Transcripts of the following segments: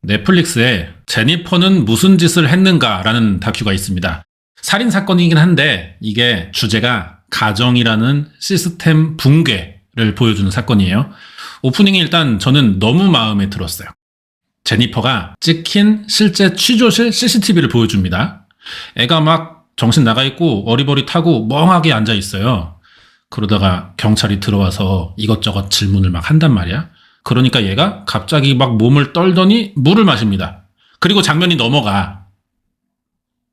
넷플릭스에 제니퍼는 무슨 짓을 했는가라는 다큐가 있습니다. 살인사건이긴 한데 이게 주제가 가정이라는 시스템 붕괴를 보여주는 사건이에요. 오프닝이 일단 저는 너무 마음에 들었어요. 제니퍼가 찍힌 실제 취조실 CCTV를 보여줍니다. 애가 막 정신 나가 있고 어리버리타고 멍하게 앉아 있어요. 그러다가 경찰이 들어와서 이것저것 질문을 막 한단 말이야. 그러니까 얘가 갑자기 막 몸을 떨더니 물을 마십니다. 그리고 장면이 넘어가.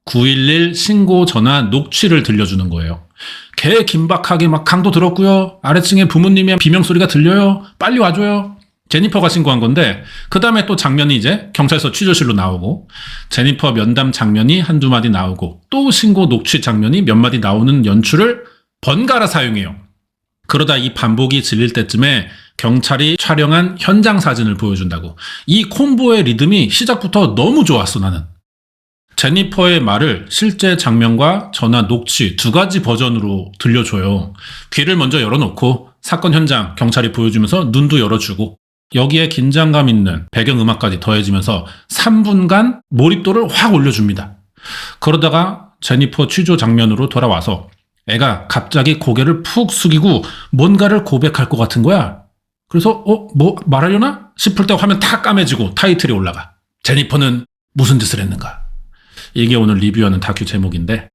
911 신고 전화 녹취를 들려주는 거예요. 개 긴박하게 막 강도 들었고요. 아래층에 부모님의 비명소리가 들려요. 빨리 와줘요. 제니퍼가 신고한 건데 그 다음에 또 장면이 이제 경찰서 취조실로 나오고 제니퍼 면담 장면이 한두 마디 나오고 또 신고 녹취 장면이 몇 마디 나오는 연출을 번갈아 사용해요. 그러다 이 반복이 질릴 때쯤에 경찰이 촬영한 현장 사진을 보여준다고. 이 콤보의 리듬이 시작부터 너무 좋았어 나는. 제니퍼의 말을 실제 장면과 전화 녹취 두 가지 버전으로 들려줘요. 귀를 먼저 열어놓고 사건 현장 경찰이 보여주면서 눈도 열어주고 여기에 긴장감 있는 배경음악까지 더해지면서 3분간 몰입도를 확 올려줍니다. 그러다가 제니퍼 취조 장면으로 돌아와서 애가 갑자기 고개를 푹 숙이고 뭔가를 고백할 것 같은 거야. 그래서 뭐 말하려나 싶을 때 화면 탁 까매지고 타이틀이 올라가. 제니퍼는 무슨 짓을 했는가. 이게 오늘 리뷰하는 다큐 제목인데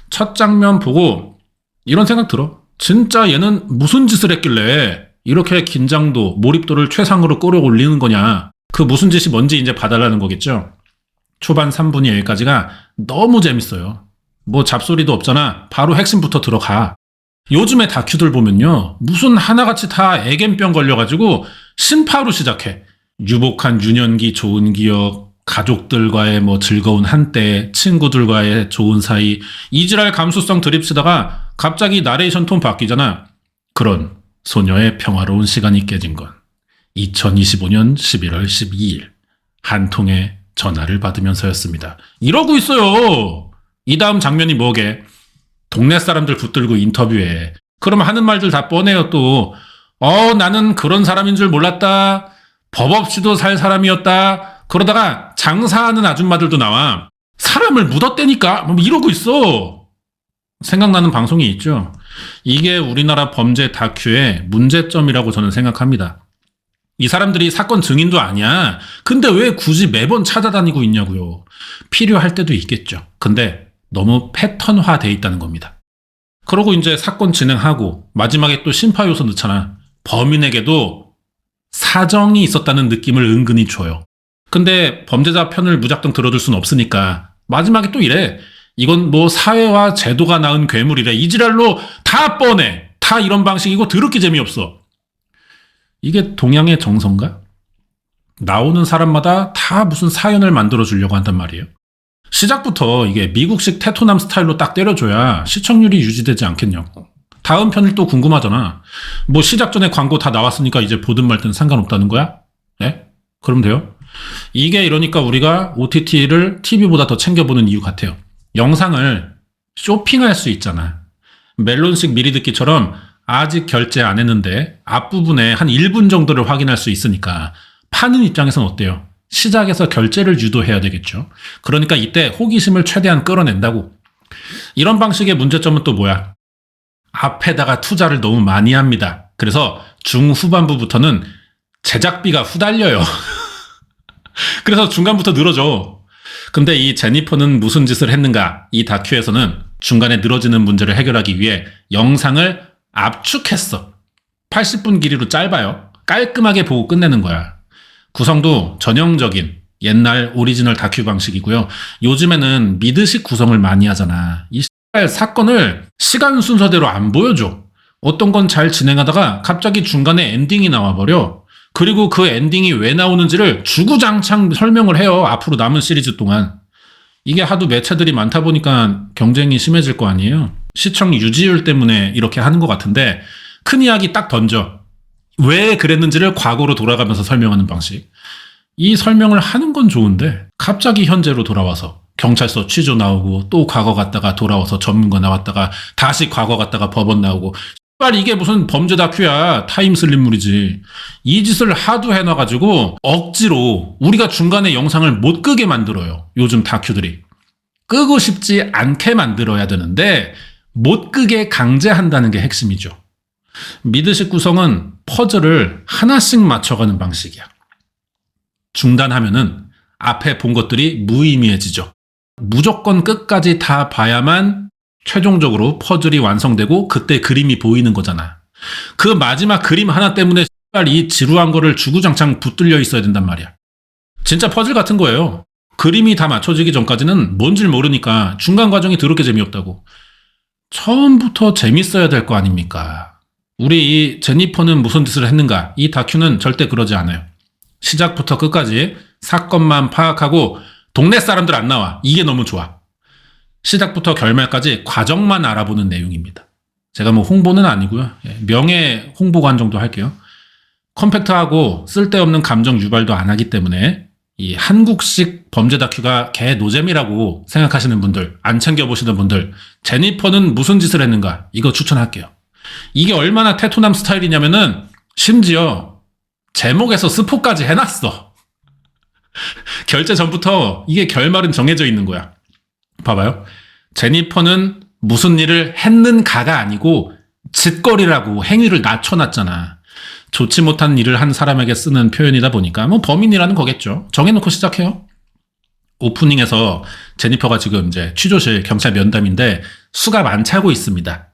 첫 장면 보고 이런 생각 들어. 진짜 얘는 무슨 짓을 했길래 이렇게 긴장도 몰입도를 최상으로 끌어올리는 거냐. 그 무슨 짓이 뭔지 이제 봐달라는 거겠죠. 초반 3분이 여기까지가 너무 재밌어요. 뭐 잡소리도 없잖아. 바로 핵심부터 들어가. 요즘에 다큐들 보면요. 무슨 하나같이 다 애견병 걸려가지고 심파로 시작해. 유복한 유년기 좋은 기억, 가족들과의 뭐 즐거운 한때, 친구들과의 좋은 사이, 이지랄 감수성 드립치다가 갑자기 나레이션 톤 바뀌잖아. 그런 소녀의 평화로운 시간이 깨진 건 2025년 11월 12일 한 통의 전화를 받으면서였습니다. 이러고 있어요. 이 다음 장면이 뭐게? 동네 사람들 붙들고 인터뷰해. 그럼 하는 말들 다 뻔해요 또. 나는 그런 사람인 줄 몰랐다. 법 없이도 살 사람이었다. 그러다가 장사하는 아줌마들도 나와. 사람을 묻었대니까 뭐 이러고 있어. 생각나는 방송이 있죠. 이게 우리나라 범죄 다큐의 문제점이라고 저는 생각합니다. 이 사람들이 사건 증인도 아니야. 근데 왜 굳이 매번 찾아다니고 있냐고요. 필요할 때도 있겠죠. 근데 너무 패턴화돼 있다는 겁니다. 그러고 이제 사건 진행하고 마지막에 또 심파 요소 넣잖아. 범인에게도 사정이 있었다는 느낌을 은근히 줘요. 근데 범죄자 편을 무작정 들어줄 수는 없으니까 마지막에 또 이래. 이건 뭐 사회와 제도가 낳은 괴물이래. 이 지랄로 다 뻔해. 다 이런 방식이고 더럽게 재미없어. 이게 동양의 정서인가? 나오는 사람마다 다 무슨 사연을 만들어주려고 한단 말이에요. 시작부터 이게 미국식 테토남 스타일로 딱 때려줘야 시청률이 유지되지 않겠냐고. 다음 편을 또 궁금하잖아. 뭐 시작 전에 광고 다 나왔으니까 이제 보든 말든 상관없다는 거야? 네? 그럼 돼요. 이게 이러니까 우리가 OTT를 TV보다 더 챙겨보는 이유 같아요. 영상을 쇼핑할 수 있잖아. 멜론식 미리 듣기처럼 아직 결제 안 했는데 앞부분에 한 1분 정도를 확인할 수 있으니까 파는 입장에서는 어때요? 시작에서 결제를 유도해야 되겠죠. 그러니까 이때 호기심을 최대한 끌어낸다고. 이런 방식의 문제점은 또 뭐야? 앞에다가 투자를 너무 많이 합니다. 그래서 중후반부부터는 제작비가 후달려요. 그래서 중간부터 늘어져. 근데 이 제니퍼는 무슨 짓을 했는가? 이 다큐에서는 중간에 늘어지는 문제를 해결하기 위해 영상을 압축했어. 80분 길이로 짧아요. 깔끔하게 보고 끝내는 거야. 구성도 전형적인 옛날 오리지널 다큐 방식이고요. 요즘에는 미드식 구성을 많이 하잖아. 이 사건을 시간 순서대로 안 보여줘. 어떤 건 잘 진행하다가 갑자기 중간에 엔딩이 나와버려. 그리고 그 엔딩이 왜 나오는지를 주구장창 설명을 해요. 앞으로 남은 시리즈 동안. 이게 하도 매체들이 많다 보니까 경쟁이 심해질 거 아니에요. 시청 유지율 때문에 이렇게 하는 것 같은데 큰 이야기 딱 던져. 왜 그랬는지를 과거로 돌아가면서 설명하는 방식. 이 설명을 하는 건 좋은데 갑자기 현재로 돌아와서 경찰서 취조 나오고 또 과거 갔다가 돌아와서 전문가 나왔다가 다시 과거 갔다가 법원 나오고 빨리 이게 무슨 범죄 다큐야. 타임슬립물이지. 이 짓을 하도 해놔가지고 억지로 우리가 중간에 영상을 못 끄게 만들어요. 요즘 다큐들이. 끄고 싶지 않게 만들어야 되는데 못 끄게 강제한다는 게 핵심이죠. 미드식 구성은 퍼즐을 하나씩 맞춰가는 방식이야. 중단하면은 앞에 본 것들이 무의미해지죠. 무조건 끝까지 다 봐야만 최종적으로 퍼즐이 완성되고 그때 그림이 보이는 거잖아. 그 마지막 그림 하나 때문에 이 지루한 거를 주구장창 붙들려 있어야 된단 말이야. 진짜 퍼즐 같은 거예요. 그림이 다 맞춰지기 전까지는 뭔지를 모르니까 중간 과정이 더럽게 재미없다고. 처음부터 재밌어야 될 거 아닙니까? 우리 이 제니퍼는 무슨 짓을 했는가? 이 다큐는 절대 그러지 않아요. 시작부터 끝까지 사건만 파악하고 동네 사람들 안 나와. 이게 너무 좋아. 시작부터 결말까지 과정만 알아보는 내용입니다. 제가 뭐 홍보는 아니고요. 명예 홍보관 정도 할게요. 컴팩트하고 쓸데없는 감정 유발도 안 하기 때문에 이 한국식 범죄 다큐가 개 노잼이라고 생각하시는 분들, 안 챙겨보시는 분들, 제니퍼는 무슨 짓을 했는가? 이거 추천할게요. 이게 얼마나 테토남 스타일이냐면은 심지어 제목에서 스포까지 해놨어. 결제 전부터 이게 결말은 정해져 있는 거야. 봐봐요. 제니퍼는 무슨 일을 했는가가 아니고 짓거리라고 행위를 낮춰놨잖아. 좋지 못한 일을 한 사람에게 쓰는 표현이다 보니까 뭐 범인이라는 거겠죠. 정해놓고 시작해요. 오프닝에서 제니퍼가 지금 이제 취조실 경찰 면담인데 수갑 안 차고 있습니다.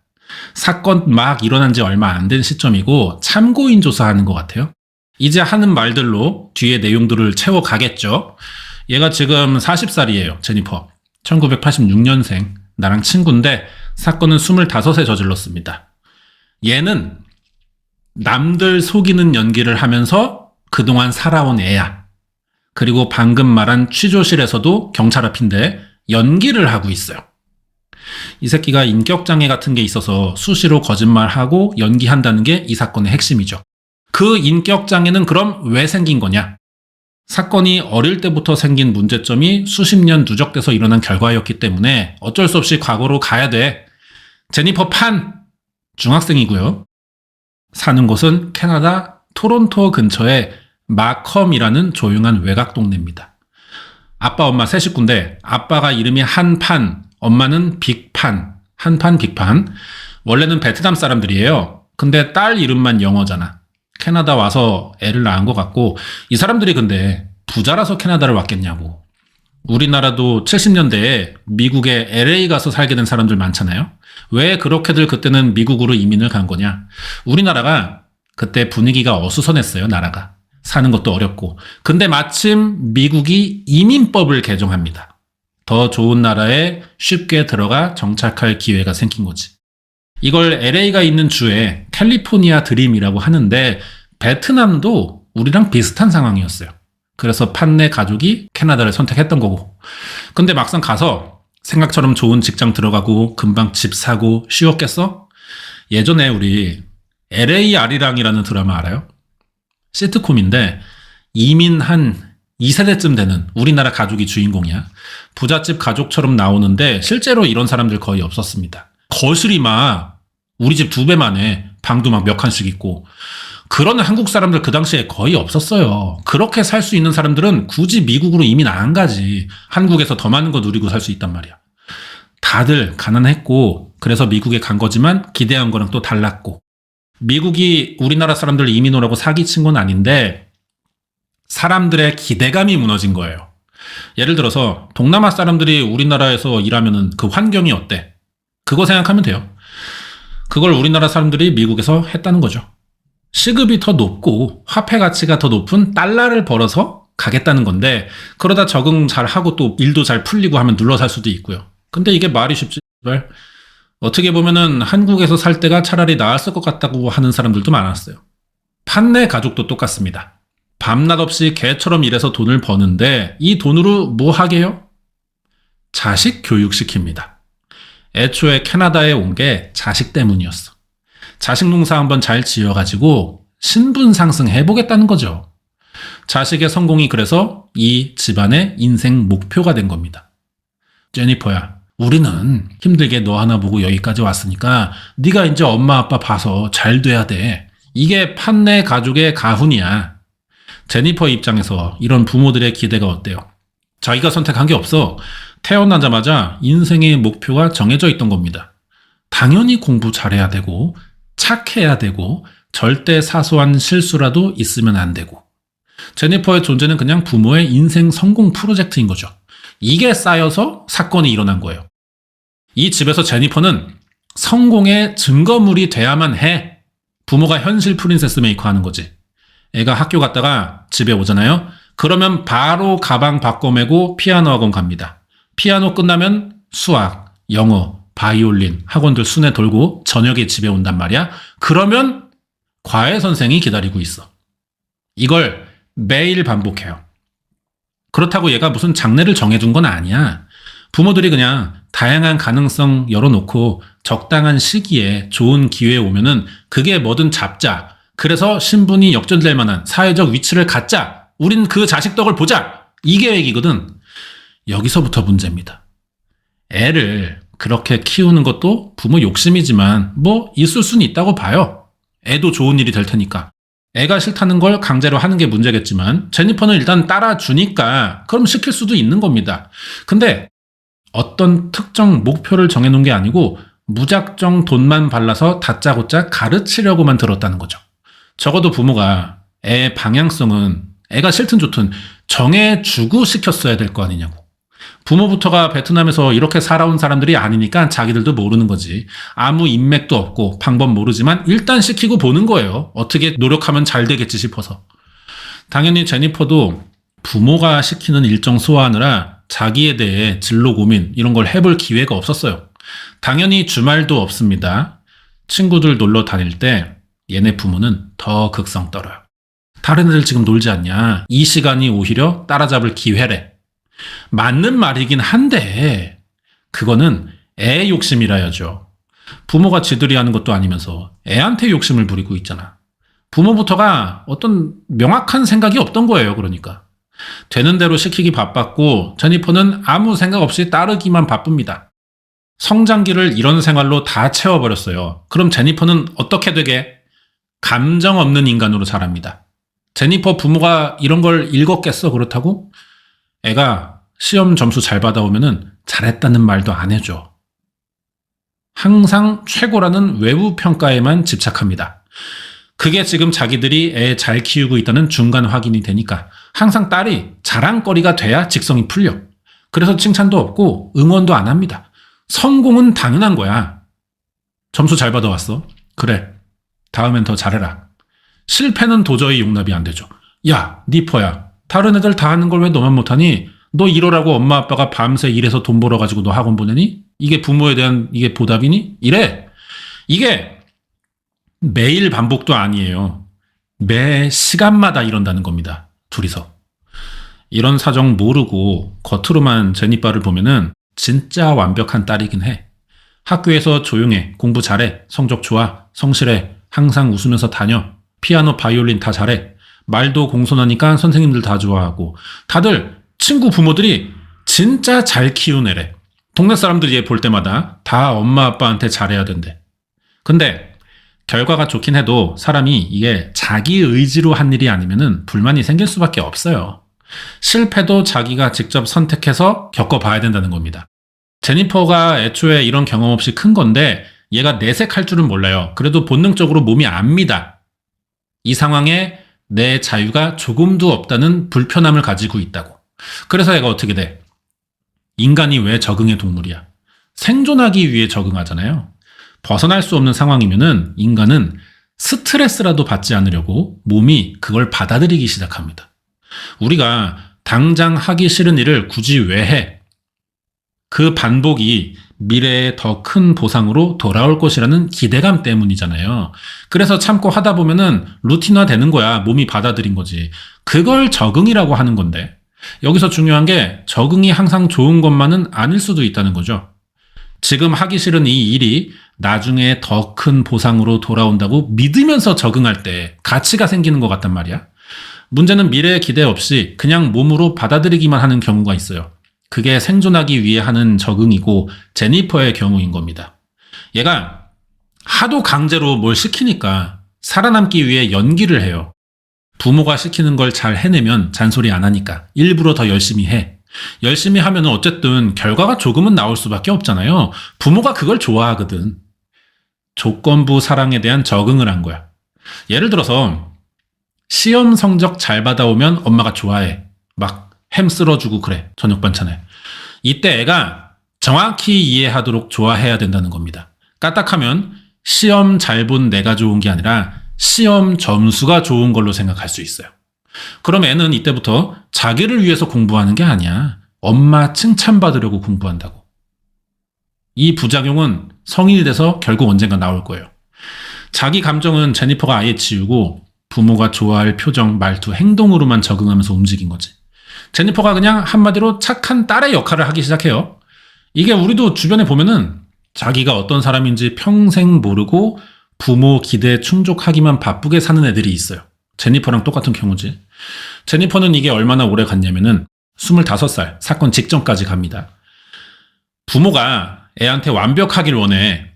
사건 막 일어난 지 얼마 안 된 시점이고 참고인 조사하는 것 같아요. 이제 하는 말들로 뒤에 내용들을 채워가겠죠. 얘가 지금 40살이에요. 제니퍼. 1986년생. 나랑 친구인데 사건은 25에 저질렀습니다. 얘는 남들 속이는 연기를 하면서 그동안 살아온 애야. 그리고 방금 말한 취조실에서도 경찰 앞인데 연기를 하고 있어요. 이 새끼가 인격장애 같은 게 있어서 수시로 거짓말하고 연기한다는 게 이 사건의 핵심이죠. 그 인격장애는 그럼 왜 생긴 거냐? 사건이 어릴 때부터 생긴 문제점이 수십 년 누적돼서 일어난 결과였기 때문에 어쩔 수 없이 과거로 가야 돼. 제니퍼 판 중학생이고요. 사는 곳은 캐나다 토론토 근처의 마컴이라는 조용한 외곽 동네입니다. 아빠 엄마 세 식구인데 아빠가 이름이 한판, 엄마는 빅판, 한판 빅판. 원래는 베트남 사람들이에요. 근데 딸 이름만 영어잖아. 캐나다 와서 애를 낳은 것 같고 이 사람들이 근데 부자라서 캐나다를 왔겠냐고. 우리나라도 70년대에 미국에 LA 가서 살게 된 사람들 많잖아요. 왜 그렇게들 그때는 미국으로 이민을 간 거냐. 우리나라가 그때 분위기가 어수선했어요. 나라가. 사는 것도 어렵고. 근데 마침 미국이 이민법을 개정합니다. 더 좋은 나라에 쉽게 들어가 정착할 기회가 생긴 거지. 이걸 LA가 있는 주에 캘리포니아 드림이라고 하는데 베트남도 우리랑 비슷한 상황이었어요. 그래서 판네 가족이 캐나다를 선택했던 거고. 근데 막상 가서 생각처럼 좋은 직장 들어가고 금방 집 사고 쉬웠겠어? 예전에 우리 LA 아리랑이라는 드라마 알아요? 시트콤인데 이민 한 2세대쯤 되는 우리나라 가족이 주인공이야. 부잣집 가족처럼 나오는데 실제로 이런 사람들 거의 없었습니다. 거실이 막 우리 집 2배만 해. 방도 막 몇 칸씩 있고. 그런 한국 사람들 그 당시에 거의 없었어요. 그렇게 살 수 있는 사람들은 굳이 미국으로 이민 안 가지. 한국에서 더 많은 거 누리고 살 수 있단 말이야. 다들 가난했고 그래서 미국에 간 거지만 기대한 거랑 또 달랐고. 미국이 우리나라 사람들 이민 오라고 사기친 건 아닌데 사람들의 기대감이 무너진 거예요. 예를 들어서 동남아 사람들이 우리나라에서 일하면은 그 환경이 어때? 그거 생각하면 돼요. 그걸 우리나라 사람들이 미국에서 했다는 거죠. 시급이 더 높고 화폐 가치가 더 높은 달러를 벌어서 가겠다는 건데 그러다 적응 잘 하고 또 일도 잘 풀리고 하면 눌러 살 수도 있고요. 근데 이게 말이 쉽지. 어떻게 보면은 한국에서 살 때가 차라리 나았을 것 같다고 하는 사람들도 많았어요. 판네 가족도 똑같습니다. 밤낮 없이 개처럼 일해서 돈을 버는데 이 돈으로 뭐 하게요? 자식 교육시킵니다. 애초에 캐나다에 온 게 자식 때문이었어. 자식 농사 한번 잘 지어가지고 신분 상승해보겠다는 거죠. 자식의 성공이 그래서 이 집안의 인생 목표가 된 겁니다. 제니퍼야, 우리는 힘들게 너 하나 보고 여기까지 왔으니까 네가 이제 엄마 아빠 봐서 잘 돼야 돼. 이게 판내 가족의 가훈이야. 제니퍼 입장에서 이런 부모들의 기대가 어때요? 자기가 선택한 게 없어. 태어나자마자 인생의 목표가 정해져 있던 겁니다. 당연히 공부 잘해야 되고 착해야 되고 절대 사소한 실수라도 있으면 안 되고. 제니퍼의 존재는 그냥 부모의 인생 성공 프로젝트인 거죠. 이게 쌓여서 사건이 일어난 거예요. 이 집에서 제니퍼는 성공의 증거물이 돼야만 해. 부모가 현실 프린세스 메이커 하는 거지. 애가 학교 갔다가 집에 오잖아요. 그러면 바로 가방 바꿔 메고 피아노 학원 갑니다. 피아노 끝나면 수학, 영어, 바이올린 학원들 순회 돌고 저녁에 집에 온단 말이야. 그러면 과외 선생이 기다리고 있어. 이걸 매일 반복해요. 그렇다고 얘가 무슨 장래를 정해둔 건 아니야. 부모들이 그냥 다양한 가능성 열어놓고 적당한 시기에 좋은 기회 오면은 그게 뭐든 잡자. 그래서 신분이 역전될 만한 사회적 위치를 갖자. 우린 그 자식 덕을 보자. 이 계획이거든. 여기서부터 문제입니다. 애를 그렇게 키우는 것도 부모 욕심이지만 뭐 있을 수는 있다고 봐요. 애도 좋은 일이 될 테니까. 애가 싫다는 걸 강제로 하는 게 문제겠지만 제니퍼는 일단 따라주니까 그럼 시킬 수도 있는 겁니다. 근데 어떤 특정 목표를 정해놓은 게 아니고 무작정 돈만 발라서 다짜고짜 가르치려고만 들었다는 거죠. 적어도 부모가 애 방향성은 애가 싫든 좋든 정해주고 시켰어야 될 거 아니냐고. 부모부터가 베트남에서 이렇게 살아온 사람들이 아니니까 자기들도 모르는 거지. 아무 인맥도 없고 방법 모르지만 일단 시키고 보는 거예요. 어떻게 노력하면 잘 되겠지 싶어서. 당연히 제니퍼도 부모가 시키는 일정 소화하느라 자기에 대해 진로 고민 이런 걸 해볼 기회가 없었어요. 당연히 주말도 없습니다. 친구들 놀러 다닐 때 얘네 부모는 더 극성 떨어요. 다른 애들 지금 놀지 않냐? 이 시간이 오히려 따라잡을 기회래. 맞는 말이긴 한데 그거는 애 욕심이라야죠. 부모가 지들이 하는 것도 아니면서 애한테 욕심을 부리고 있잖아. 부모부터가 어떤 명확한 생각이 없던 거예요. 그러니까 되는 대로 시키기 바빴고 제니퍼는 아무 생각 없이 따르기만 바쁩니다. 성장기를 이런 생활로 다 채워버렸어요. 그럼 제니퍼는 어떻게 되게? 감정 없는 인간으로 자랍니다. 제니퍼 부모가 이런 걸 읽었겠어 그렇다고? 애가 시험 점수 잘 받아오면은 잘했다는 말도 안 해줘. 항상 최고라는 외부 평가에만 집착합니다. 그게 지금 자기들이 애 잘 키우고 있다는 중간 확인이 되니까 항상 딸이 자랑거리가 돼야 직성이 풀려. 그래서 칭찬도 없고 응원도 안 합니다. 성공은 당연한 거야. 점수 잘 받아왔어. 그래. 다음엔 더 잘해라. 실패는 도저히 용납이 안 되죠. 야, 니퍼야. 다른 애들 다 하는 걸 왜 너만 못하니? 너 이러라고 엄마 아빠가 밤새 일해서 돈 벌어가지고 너 학원 보내니? 이게 부모에 대한 이게 보답이니? 이래. 이게 매일 반복도 아니에요. 매 시간마다 이런다는 겁니다. 둘이서. 이런 사정 모르고 겉으로만 제니퍼를 보면은 진짜 완벽한 딸이긴 해. 학교에서 조용해, 공부 잘해, 성적 좋아, 성실해, 항상 웃으면서 다녀, 피아노, 바이올린 다 잘해, 말도 공손하니까 선생님들 다 좋아하고 다들 친구 부모들이 진짜 잘 키운 애래. 동네 사람들이 얘 볼 때마다 다 엄마 아빠한테 잘해야 된대. 근데 결과가 좋긴 해도 사람이 이게 자기 의지로 한 일이 아니면은 불만이 생길 수밖에 없어요. 실패도 자기가 직접 선택해서 겪어봐야 된다는 겁니다. 제니퍼가 애초에 이런 경험 없이 큰 건데 얘가 내색할 줄은 몰라요. 그래도 본능적으로 몸이 압니다. 이 상황에 내 자유가 조금도 없다는 불편함을 가지고 있다고. 그래서 얘가 어떻게 돼? 인간이 왜 적응의 동물이야? 생존하기 위해 적응하잖아요. 벗어날 수 없는 상황이면은 인간은 스트레스라도 받지 않으려고 몸이 그걸 받아들이기 시작합니다. 우리가 당장 하기 싫은 일을 굳이 왜 해? 그 반복이 미래에 더 큰 보상으로 돌아올 것이라는 기대감 때문이잖아요. 그래서 참고 하다 보면은 루틴화 되는 거야. 몸이 받아들인 거지. 그걸 적응이라고 하는 건데 여기서 중요한 게 적응이 항상 좋은 것만은 아닐 수도 있다는 거죠. 지금 하기 싫은 이 일이 나중에 더 큰 보상으로 돌아온다고 믿으면서 적응할 때 가치가 생기는 것 같단 말이야. 문제는 미래에 기대 없이 그냥 몸으로 받아들이기만 하는 경우가 있어요. 그게 생존하기 위해 하는 적응이고 제니퍼의 경우인 겁니다. 얘가 하도 강제로 뭘 시키니까 살아남기 위해 연기를 해요. 부모가 시키는 걸 잘 해내면 잔소리 안 하니까 일부러 더 열심히 해. 열심히 하면 어쨌든 결과가 조금은 나올 수밖에 없잖아요. 부모가 그걸 좋아하거든. 조건부 사랑에 대한 적응을 한 거야. 예를 들어서 시험 성적 잘 받아오면 엄마가 좋아해. 막 햄 쓸어주고 그래. 저녁 반찬에. 이때 애가 정확히 이해하도록 좋아해야 된다는 겁니다. 까딱하면 시험 잘 본 내가 좋은 게 아니라 시험 점수가 좋은 걸로 생각할 수 있어요. 그럼 애는 이때부터 자기를 위해서 공부하는 게 아니야. 엄마 칭찬받으려고 공부한다고. 이 부작용은 성인이 돼서 결국 언젠가 나올 거예요. 자기 감정은 제니퍼가 아예 지우고 부모가 좋아할 표정, 말투, 행동으로만 적응하면서 움직인 거지. 제니퍼가 그냥 한마디로 착한 딸의 역할을 하기 시작해요. 이게 우리도 주변에 보면은 자기가 어떤 사람인지 평생 모르고 부모 기대에 충족하기만 바쁘게 사는 애들이 있어요. 제니퍼랑 똑같은 경우지. 제니퍼는 이게 얼마나 오래 갔냐면은 25살 사건 직전까지 갑니다. 부모가 애한테 완벽하길 원해.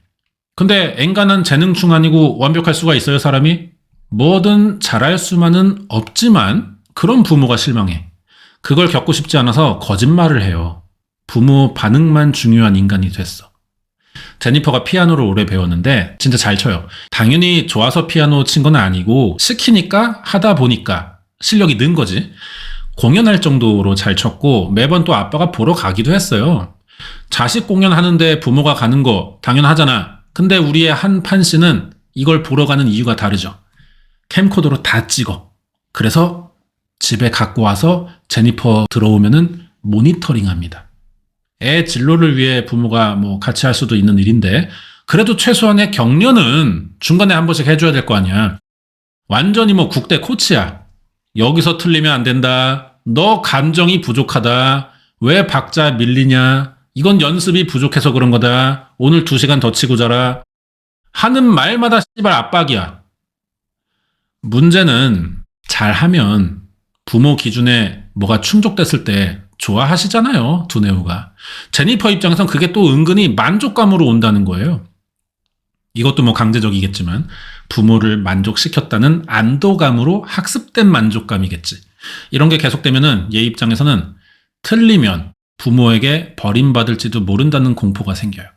근데 엔간한 재능충 아니고 완벽할 수가 있어요, 사람이? 뭐든 잘할 수만은 없지만 그런 부모가 실망해. 그걸 겪고 싶지 않아서 거짓말을 해요. 부모 반응만 중요한 인간이 됐어. 제니퍼가 피아노를 오래 배웠는데 진짜 잘 쳐요. 당연히 좋아서 피아노 친 건 아니고 시키니까 하다 보니까 실력이 는 거지. 공연할 정도로 잘 쳤고 매번 또 아빠가 보러 가기도 했어요. 자식 공연하는데 부모가 가는 거 당연하잖아. 근데 우리의 한판 씨는 이걸 보러 가는 이유가 다르죠. 캠코더로 다 찍어. 그래서 집에 갖고 와서 제니퍼 들어오면은 모니터링 합니다. 애 진로를 위해 부모가 뭐 같이 할 수도 있는 일인데 그래도 최소한의 격려는 중간에 한 번씩 해줘야 될 거 아니야. 완전히 뭐 국대 코치야. 여기서 틀리면 안 된다. 너 감정이 부족하다. 왜 박자 밀리냐. 이건 연습이 부족해서 그런 거다. 오늘 2시간 더 치고 자라. 하는 말마다 씨발 압박이야. 문제는 잘하면 부모 기준에 뭐가 충족됐을 때 좋아하시잖아요, 두뇌우가. 제니퍼 입장에선 그게 또 은근히 만족감으로 온다는 거예요. 이것도 뭐 강제적이겠지만 부모를 만족시켰다는 안도감으로 학습된 만족감이겠지. 이런 게 계속되면은 얘 입장에서는 틀리면 부모에게 버림받을지도 모른다는 공포가 생겨요.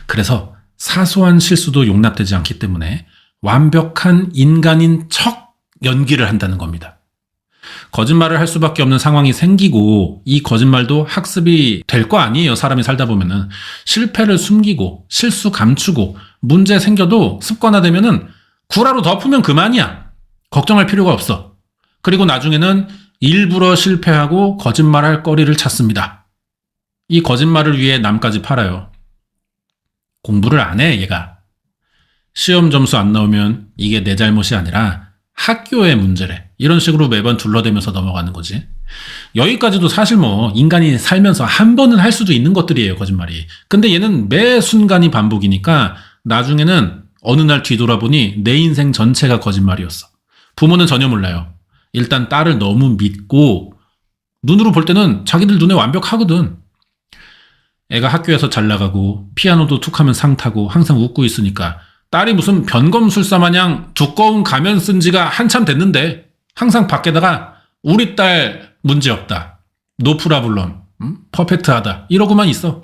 그래서 사소한 실수도 용납되지 않기 때문에 완벽한 인간인 척 연기를 한다는 겁니다. 거짓말을 할 수밖에 없는 상황이 생기고 이 거짓말도 학습이 될 거 아니에요. 사람이 살다 보면은 실패를 숨기고 실수 감추고 문제 생겨도 습관화되면은 구라로 덮으면 그만이야. 걱정할 필요가 없어. 그리고 나중에는 일부러 실패하고 거짓말할 거리를 찾습니다. 이 거짓말을 위해 남까지 팔아요. 공부를 안 해, 얘가. 시험 점수 안 나오면 이게 내 잘못이 아니라 학교의 문제래. 이런 식으로 매번 둘러대면서 넘어가는 거지. 여기까지도 사실 뭐 인간이 살면서 한 번은 할 수도 있는 것들이에요, 거짓말이. 근데 얘는 매 순간이 반복이니까 나중에는 어느 날 뒤돌아보니 내 인생 전체가 거짓말이었어. 부모는 전혀 몰라요. 일단 딸을 너무 믿고 눈으로 볼 때는 자기들 눈에 완벽하거든. 애가 학교에서 잘 나가고 피아노도 툭하면 상 타고 항상 웃고 있으니까 딸이 무슨 변검술사 마냥 두꺼운 가면 쓴 지가 한참 됐는데 항상 밖에다가 우리 딸 문제없다. 노 프라블럼. 퍼펙트하다. 이러고만 있어.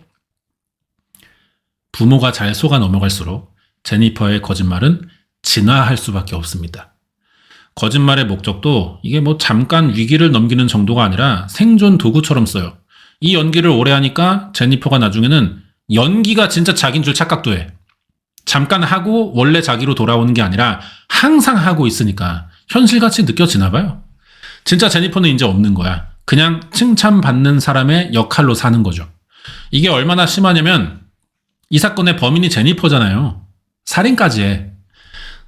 부모가 잘 속아 넘어갈수록 제니퍼의 거짓말은 진화할 수밖에 없습니다. 거짓말의 목적도 이게 뭐 잠깐 위기를 넘기는 정도가 아니라 생존 도구처럼 써요. 이 연기를 오래 하니까 제니퍼가 나중에는 연기가 진짜 자기인 줄 착각도 해. 잠깐 하고 원래 자기로 돌아오는 게 아니라 항상 하고 있으니까 현실같이 느껴지나 봐요. 진짜 제니퍼는 이제 없는 거야. 그냥 칭찬받는 사람의 역할로 사는 거죠. 이게 얼마나 심하냐면 이 사건의 범인이 제니퍼잖아요. 살인까지 해.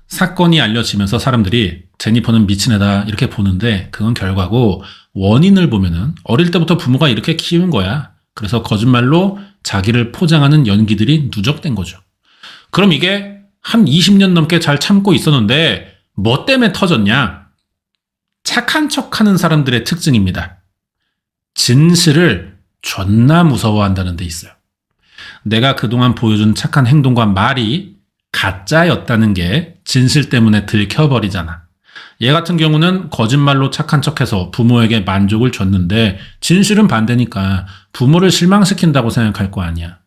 사건이 알려지면서 사람들이 제니퍼는 미친 애다 이렇게 보는데 그건 결과고 원인을 보면은 어릴 때부터 부모가 이렇게 키운 거야. 그래서 거짓말로 자기를 포장하는 연기들이 누적된 거죠. 그럼 이게 한 20년 넘게 잘 참고 있었는데 뭐 때문에 터졌냐? 착한 척하는 사람들의 특징입니다. 진실을 존나 무서워한다는 데 있어요. 내가 그동안 보여준 착한 행동과 말이 가짜였다는 게 진실 때문에 들켜버리잖아. 얘 같은 경우는 거짓말로 착한 척해서 부모에게 만족을 줬는데 진실은 반대니까 부모를 실망시킨다고 생각할 거 아니야.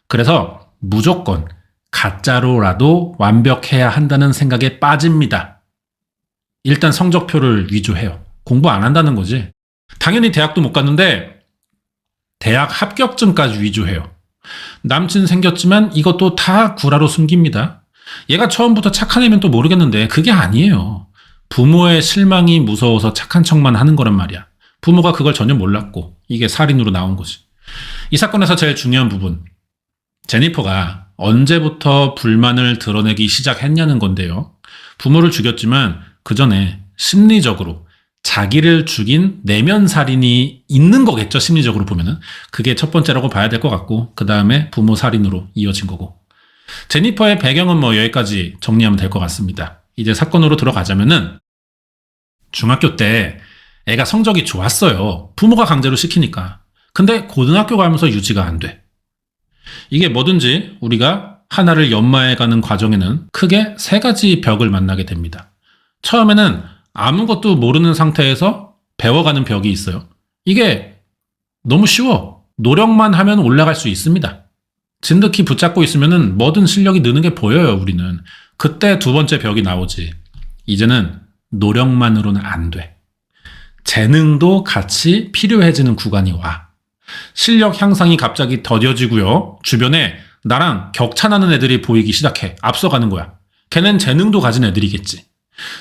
그래서 무조건 가짜로라도 완벽해야 한다는 생각에 빠집니다. 일단 성적표를 위조해요. 공부 안 한다는 거지. 당연히 대학도 못 갔는데 대학 합격증까지 위조해요. 남친 생겼지만 이것도 다 구라로 숨깁니다. 얘가 처음부터 착한 애면 또 모르겠는데 그게 아니에요. 부모의 실망이 무서워서 착한 척만 하는 거란 말이야. 부모가 그걸 전혀 몰랐고 이게 살인으로 나온 거지. 이 사건에서 제일 중요한 부분. 제니퍼가 언제부터 불만을 드러내기 시작했냐는 건데요. 부모를 죽였지만 그 전에 심리적으로 자기를 죽인 내면 살인이 있는 거겠죠. 심리적으로 보면은. 그게 첫 번째라고 봐야 될 것 같고 그 다음에 부모 살인으로 이어진 거고. 제니퍼의 배경은 뭐 여기까지 정리하면 될 것 같습니다. 이제 사건으로 들어가자면은 중학교 때 애가 성적이 좋았어요. 부모가 강제로 시키니까. 근데 고등학교 가면서 유지가 안 돼. 이게 뭐든지 우리가 하나를 연마해가는 과정에는 크게 세 가지 벽을 만나게 됩니다. 처음에는 아무것도 모르는 상태에서 배워가는 벽이 있어요. 이게 너무 쉬워. 노력만 하면 올라갈 수 있습니다. 진득히 붙잡고 있으면 뭐든 실력이 느는 게 보여요, 우리는. 그때 두 번째 벽이 나오지. 이제는 노력만으로는 안 돼. 재능도 같이 필요해지는 구간이 와. 실력 향상이 갑자기 더뎌지고요. 주변에 나랑 격차 나는 애들이 보이기 시작해. 앞서가는 거야. 걔는 재능도 가진 애들이겠지.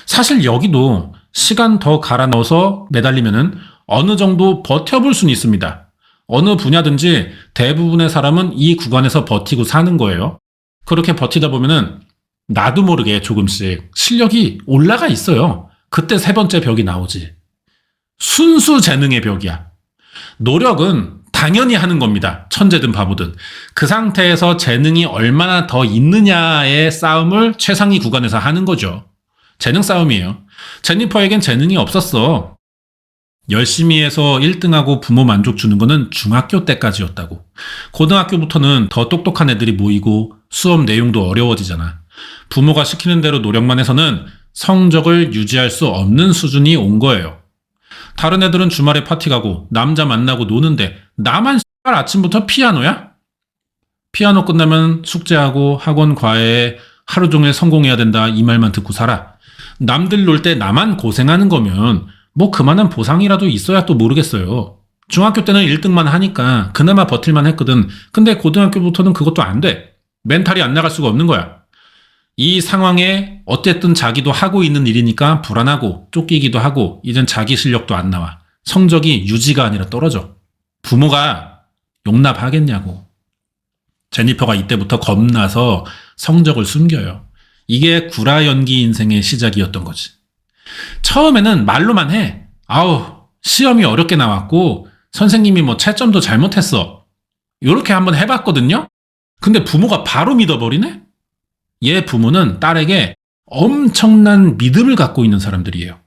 사실 여기도 시간 더 갈아 넣어서 매달리면은 어느 정도 버텨볼 수는 있습니다. 어느 분야든지 대부분의 사람은 이 구간에서 버티고 사는 거예요. 그렇게 버티다 보면은 나도 모르게 조금씩 실력이 올라가 있어요. 그때 세 번째 벽이 나오지. 순수 재능의 벽이야. 노력은 당연히 하는 겁니다. 천재든 바보든. 그 상태에서 재능이 얼마나 더 있느냐의 싸움을 최상위 구간에서 하는 거죠. 재능 싸움이에요. 제니퍼에겐 재능이 없었어. 열심히 해서 1등하고 부모 만족 주는 거는 중학교 때까지였다고. 고등학교부터는 더 똑똑한 애들이 모이고 수업 내용도 어려워지잖아. 부모가 시키는 대로 노력만 해서는 성적을 유지할 수 없는 수준이 온 거예요. 다른 애들은 주말에 파티 가고 남자 만나고 노는데 나만 아침부터 피아노야? 피아노 끝나면 숙제하고 학원 과외에 하루 종일 성공해야 된다 이 말만 듣고 살아. 남들 놀 때 나만 고생하는 거면 뭐 그만한 보상이라도 있어야 또 모르겠어요. 중학교 때는 1등만 하니까 그나마 버틸만 했거든. 근데 고등학교부터는 그것도 안 돼. 멘탈이 안 나갈 수가 없는 거야. 이 상황에 어쨌든 자기도 하고 있는 일이니까 불안하고 쫓기기도 하고 이젠 자기 실력도 안 나와. 성적이 유지가 아니라 떨어져. 부모가 용납하겠냐고. 제니퍼가 이때부터 겁나서 성적을 숨겨요. 이게 구라 연기 인생의 시작이었던 거지. 처음에는 말로만 해. 아우, 시험이 어렵게 나왔고 선생님이 뭐 채점도 잘못했어. 요렇게 한번 해봤거든요. 근데 부모가 바로 믿어버리네? 얘 부모는 딸에게 엄청난 믿음을 갖고 있는 사람들이에요.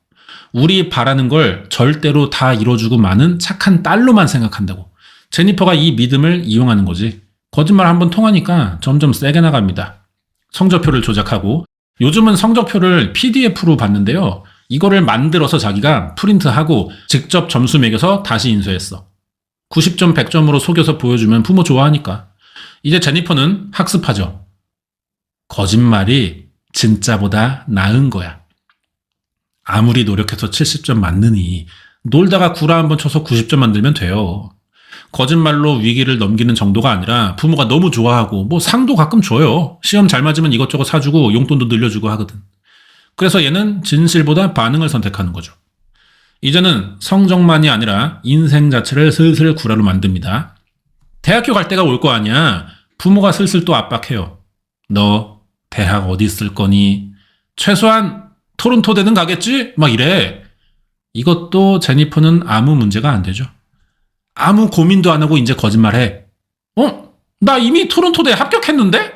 우리 바라는 걸 절대로 다 이뤄주고 마는 착한 딸로만 생각한다고. 제니퍼가 이 믿음을 이용하는 거지. 거짓말 한번 통하니까 점점 세게 나갑니다. 성적표를 조작하고 요즘은 성적표를 PDF로 받는데요. 이거를 만들어서 자기가 프린트하고 직접 점수 매겨서 다시 인쇄했어. 90점, 100점으로 속여서 보여주면 부모 좋아하니까. 이제 제니퍼는 학습하죠. 거짓말이 진짜보다 나은 거야. 아무리 노력해서 70점 맞느니 놀다가 구라 한번 쳐서 90점 만들면 돼요. 거짓말로 위기를 넘기는 정도가 아니라 부모가 너무 좋아하고 뭐 상도 가끔 줘요. 시험 잘 맞으면 이것저것 사주고 용돈도 늘려주고 하거든. 그래서 얘는 진실보다 반응을 선택하는 거죠. 이제는 성적만이 아니라 인생 자체를 슬슬 구라로 만듭니다. 대학교 갈 때가 올 거 아니야. 부모가 슬슬 또 압박해요. 너 대학 어디 쓸 거니? 최소한 토론토대는 가겠지? 막 이래. 이것도 제니퍼는 아무 문제가 안 되죠. 아무 고민도 안 하고 이제 거짓말해. 나 이미 토론토대 합격했는데?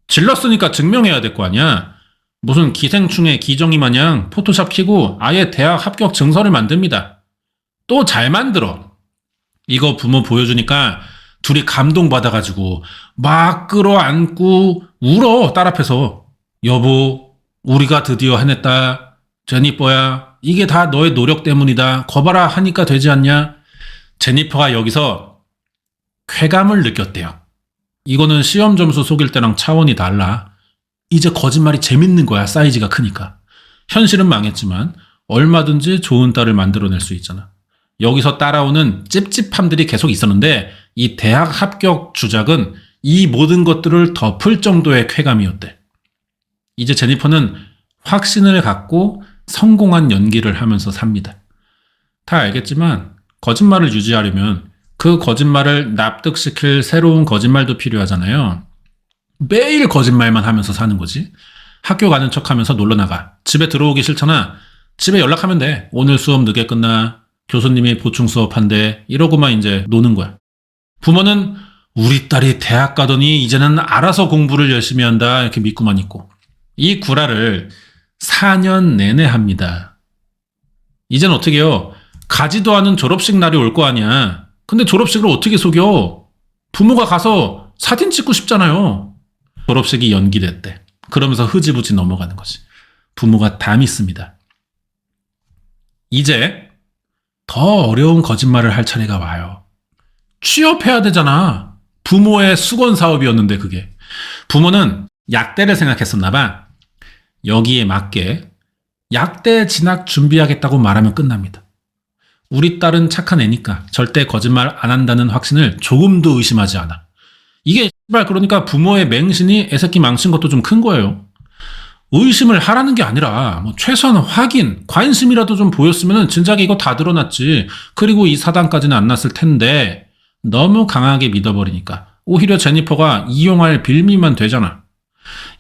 질렀으니까 증명해야 될 거 아니야. 무슨 기생충의 기정이 마냥 포토샵 키고 아예 대학 합격 증서를 만듭니다. 또 잘 만들어. 이거 부모 보여주니까 둘이 감동받아가지고 막 끌어안고 울어, 딸 앞에서. 여보, 우리가 드디어 해냈다. 제니퍼야, 이게 다 너의 노력 때문이다. 거봐라 하니까 되지 않냐? 제니퍼가 여기서 쾌감을 느꼈대요. 이거는 시험 점수 속일 때랑 차원이 달라. 이제 거짓말이 재밌는 거야, 사이즈가 크니까. 현실은 망했지만 얼마든지 좋은 딸을 만들어낼 수 있잖아. 여기서 따라오는 찝찝함들이 계속 있었는데 이 대학 합격 주작은 이 모든 것들을 덮을 정도의 쾌감이었대. 이제 제니퍼는 확신을 갖고 성공한 연기를 하면서 삽니다. 다 알겠지만 거짓말을 유지하려면 그 거짓말을 납득시킬 새로운 거짓말도 필요하잖아요. 매일 거짓말만 하면서 사는 거지. 학교 가는 척하면서 놀러 나가. 집에 들어오기 싫잖아. 집에 연락하면 돼. 오늘 수업 늦게 끝나. 교수님이 보충 수업한대. 이러고만 이제 노는 거야. 부모는 우리 딸이 대학 가더니 이제는 알아서 공부를 열심히 한다. 이렇게 믿고만 있고. 이 구라를 4년 내내 합니다. 이젠 어떻게 해요? 가지도 않은 졸업식 날이 올 거 아니야. 근데 졸업식을 어떻게 속여? 부모가 가서 사진 찍고 싶잖아요. 졸업식이 연기됐대. 그러면서 흐지부지 넘어가는 거지. 부모가 다 믿습니다. 이제 더 어려운 거짓말을 할 차례가 와요. 취업해야 되잖아. 부모의 수건 사업이었는데 그게. 부모는 약대를 생각했었나 봐. 여기에 맞게 약대 진학 준비하겠다고 말하면 끝납니다. 우리 딸은 착한 애니까 절대 거짓말 안 한다는 확신을 조금도 의심하지 않아. 이게 그러니까 부모의 맹신이 애새끼 망친 것도 좀 큰 거예요. 의심을 하라는 게 아니라 최소한 확인, 관심이라도 좀 보였으면 진작에 이거 다 드러났지. 그리고 이 사단까지는 안 났을 텐데 너무 강하게 믿어버리니까 오히려 제니퍼가 이용할 빌미만 되잖아.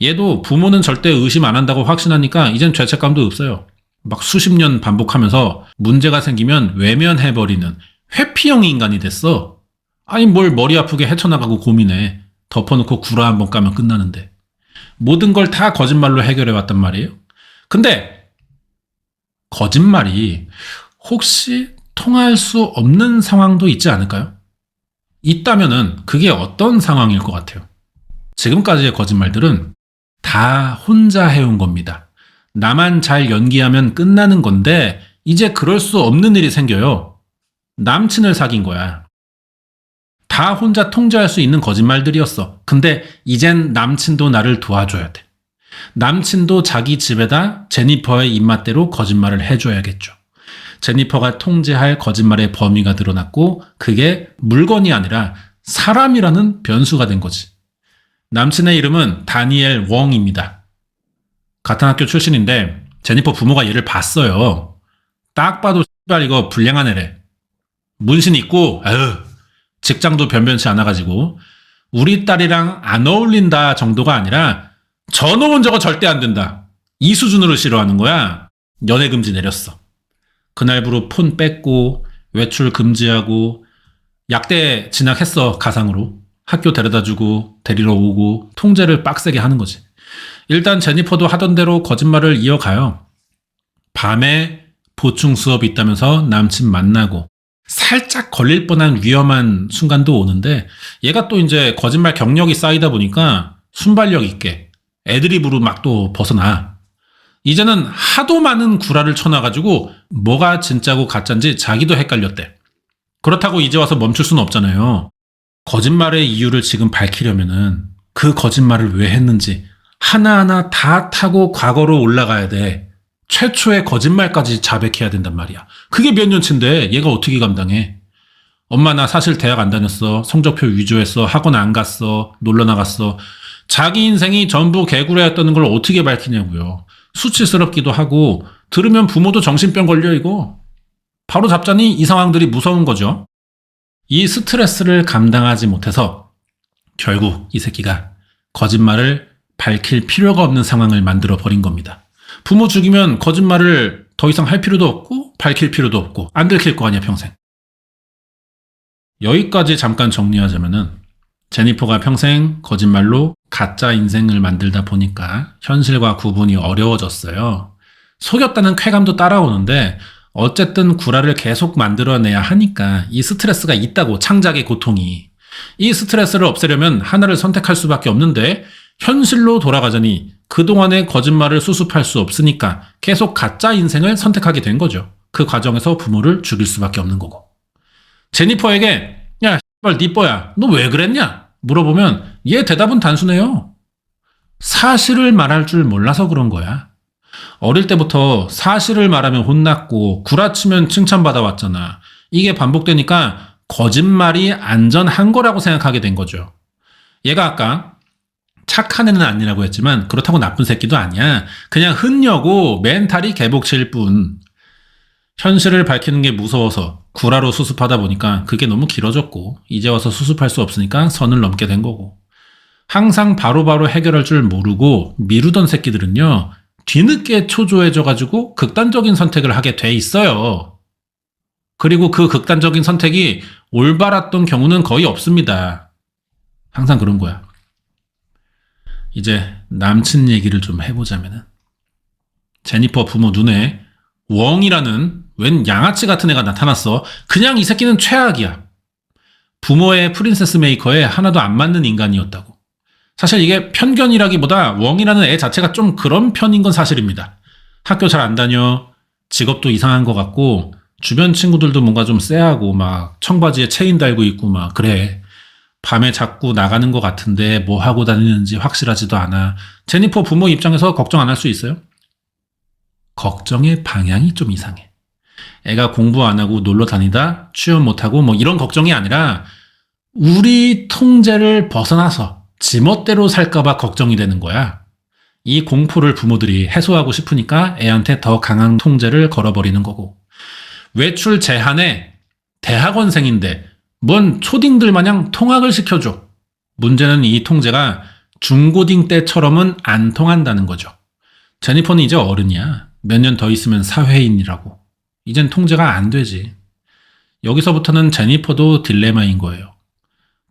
얘도 부모는 절대 의심 안 한다고 확신하니까 이젠 죄책감도 없어요. 막 수십 년 반복하면서 문제가 생기면 외면해버리는 회피형 인간이 됐어. 아니 뭘 머리 아프게 헤쳐나가고 고민해. 덮어놓고 구라 한번 까면 끝나는데. 모든 걸 다 거짓말로 해결해왔단 말이에요. 근데 거짓말이 혹시 통할 수 없는 상황도 있지 않을까요? 있다면은 그게 어떤 상황일 것 같아요? 지금까지의 거짓말들은 다 혼자 해온 겁니다. 나만 잘 연기하면 끝나는 건데 이제 그럴 수 없는 일이 생겨요. 남친을 사귄 거야. 다 혼자 통제할 수 있는 거짓말들이었어. 근데 이젠 남친도 나를 도와줘야 돼. 남친도 자기 집에다 제니퍼의 입맛대로 거짓말을 해줘야겠죠. 제니퍼가 통제할 거짓말의 범위가 드러났고 그게 물건이 아니라 사람이라는 변수가 된 거지. 남친의 이름은 다니엘 웡입니다. 같은 학교 출신인데 제니퍼 부모가 얘를 봤어요. 딱 봐도 이거 불량한 애래. 문신 있고 직장도 변변치 않아가지고 우리 딸이랑 안 어울린다 정도가 아니라 저놈은 저거 절대 안 된다. 이 수준으로 싫어하는 거야. 연애 금지 내렸어. 그날부로 폰 뺐고 외출 금지하고 약대 진학했어. 가상으로. 학교 데려다주고 데리러 오고 통제를 빡세게 하는 거지. 일단 제니퍼도 하던 대로 거짓말을 이어가요. 밤에 보충 수업이 있다면서 남친 만나고 살짝 걸릴 뻔한 위험한 순간도 오는데 얘가 또 이제 거짓말 경력이 쌓이다 보니까 순발력 있게 애드리브로 막 또 벗어나. 이제는 하도 많은 구라를 쳐놔가지고 뭐가 진짜고 가짜인지 자기도 헷갈렸대. 그렇다고 이제 와서 멈출 수는 없잖아요. 거짓말의 이유를 지금 밝히려면은 그 거짓말을 왜 했는지 하나하나 다 타고 과거로 올라가야 돼. 최초의 거짓말까지 자백해야 된단 말이야. 그게 몇 년치인데 얘가 어떻게 감당해? 엄마 나 사실 대학 안 다녔어. 성적표 위조했어. 학원 안 갔어. 놀러 나갔어. 자기 인생이 전부 개구라였다는 걸 어떻게 밝히냐고요. 수치스럽기도 하고 들으면 부모도 정신병 걸려 이거. 바로 잡자니 이 상황들이 무서운 거죠. 이 스트레스를 감당하지 못해서 결국 이 새끼가 거짓말을 밝힐 필요가 없는 상황을 만들어 버린 겁니다. 부모 죽이면 거짓말을 더 이상 할 필요도 없고 밝힐 필요도 없고 안 들킬 거 아니야 평생. 여기까지 잠깐 정리하자면은 제니퍼가 평생 거짓말로 가짜 인생을 만들다 보니까 현실과 구분이 어려워졌어요. 속였다는 쾌감도 따라오는데 어쨌든 구라를 계속 만들어내야 하니까 이 스트레스가 있다고, 창작의 고통이. 이 스트레스를 없애려면 하나를 선택할 수밖에 없는데 현실로 돌아가자니 그동안의 거짓말을 수습할 수 없으니까 계속 가짜 인생을 선택하게 된 거죠. 그 과정에서 부모를 죽일 수밖에 없는 거고. 제니퍼에게 야, 씨발 니뽀야, 너 왜 그랬냐? 물어보면 얘 대답은 단순해요. 사실을 말할 줄 몰라서 그런 거야. 어릴 때부터 사실을 말하면 혼났고 구라치면 칭찬받아 왔잖아. 이게 반복되니까 거짓말이 안전한 거라고 생각하게 된 거죠. 얘가 아까 착한 애는 아니라고 했지만 그렇다고 나쁜 새끼도 아니야. 그냥 흔녀고 멘탈이 개복치일 뿐. 현실을 밝히는 게 무서워서 구라로 수습하다 보니까 그게 너무 길어졌고 이제 와서 수습할 수 없으니까 선을 넘게 된 거고. 항상 바로바로 해결할 줄 모르고 미루던 새끼들은요, 뒤늦게 초조해져가지고 극단적인 선택을 하게 돼 있어요. 그리고 그 극단적인 선택이 올바랐던 경우는 거의 없습니다. 항상 그런 거야. 이제 남친 얘기를 좀 해보자면은, 제니퍼 부모 눈에 웡이라는 웬 양아치 같은 애가 나타났어. 그냥 이 새끼는 최악이야. 부모의 프린세스 메이커에 하나도 안 맞는 인간이었다고. 사실 이게 편견이라기보다 웡이라는 애 자체가 좀 그런 편인 건 사실입니다. 학교 잘 안 다녀, 직업도 이상한 것 같고, 주변 친구들도 뭔가 좀 쎄하고 막 청바지에 체인 달고 있고 막 그래. 밤에 자꾸 나가는 것 같은데 뭐 하고 다니는지 확실하지도 않아. 제니퍼 부모 입장에서 걱정 안 할 수 있어요? 걱정의 방향이 좀 이상해. 애가 공부 안 하고 놀러 다니다 취업 못하고 뭐 이런 걱정이 아니라 우리 통제를 벗어나서 지멋대로 살까봐 걱정이 되는 거야. 이 공포를 부모들이 해소하고 싶으니까 애한테 더 강한 통제를 걸어버리는 거고. 외출 제한에 대학원생인데 뭔 초딩들 마냥 통학을 시켜줘. 문제는 이 통제가 중고딩 때처럼은 안 통한다는 거죠. 제니퍼는 이제 어른이야. 몇 년 더 있으면 사회인이라고. 이젠 통제가 안 되지. 여기서부터는 제니퍼도 딜레마인 거예요.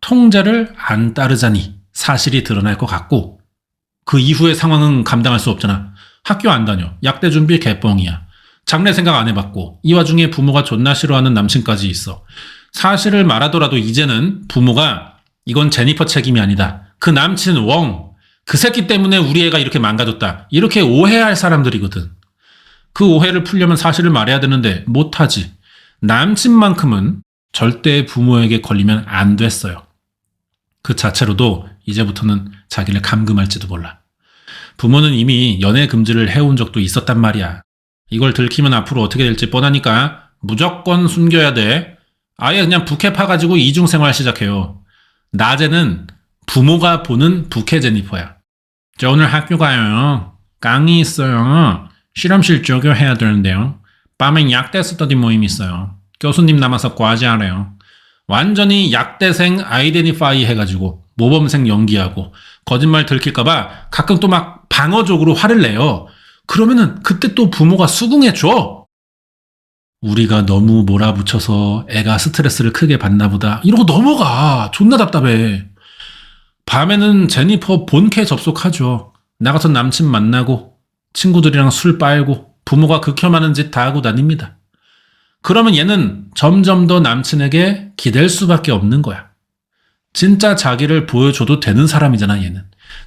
통제를 안 따르자니 사실이 드러날 것 같고, 그 이후의 상황은 감당할 수 없잖아. 학교 안 다녀. 약대 준비 개뻥이야. 장래 생각 안 해봤고, 이 와중에 부모가 존나 싫어하는 남친까지 있어. 사실을 말하더라도 이제는 부모가 이건 제니퍼 책임이 아니다. 그 남친 웡, 그 새끼 때문에 우리 애가 이렇게 망가졌다. 이렇게 오해할 사람들이거든. 그 오해를 풀려면 사실을 말해야 되는데 못하지. 남친만큼은 절대 부모에게 걸리면 안 됐어요. 그 자체로도 이제부터는 자기를 감금할지도 몰라. 부모는 이미 연애 금지를 해온 적도 있었단 말이야. 이걸 들키면 앞으로 어떻게 될지 뻔하니까 무조건 숨겨야 돼. 아예 그냥 부캐 파가지고 이중생활 시작해요. 낮에는 부모가 보는 부캐 제니퍼야. 저 오늘 학교 가요. 강의 있어요. 실험실 조교해야 되는데요. 밤엔 약대 스터디 모임 있어요. 교수님 남아서 과제하래요. 완전히 약대생 아이덴티파이 해가지고 모범생 연기하고 거짓말 들킬까봐 가끔 또 막 방어적으로 화를 내요. 그러면은 그때 또 부모가 수긍해줘. 우리가 너무 몰아붙여서 애가 스트레스를 크게 받나 보다. 이러고 넘어가. 존나 답답해. 밤에는 제니퍼 본캐 접속하죠. 나가서 남친 만나고 친구들이랑 술 빨고 부모가 극혐하는 짓 다 하고 다닙니다. 그러면 얘는 점점 더 남친에게 기댈 수밖에 없는 거야. 진짜 자기를 보여줘도 되는 사람이잖아, 얘는.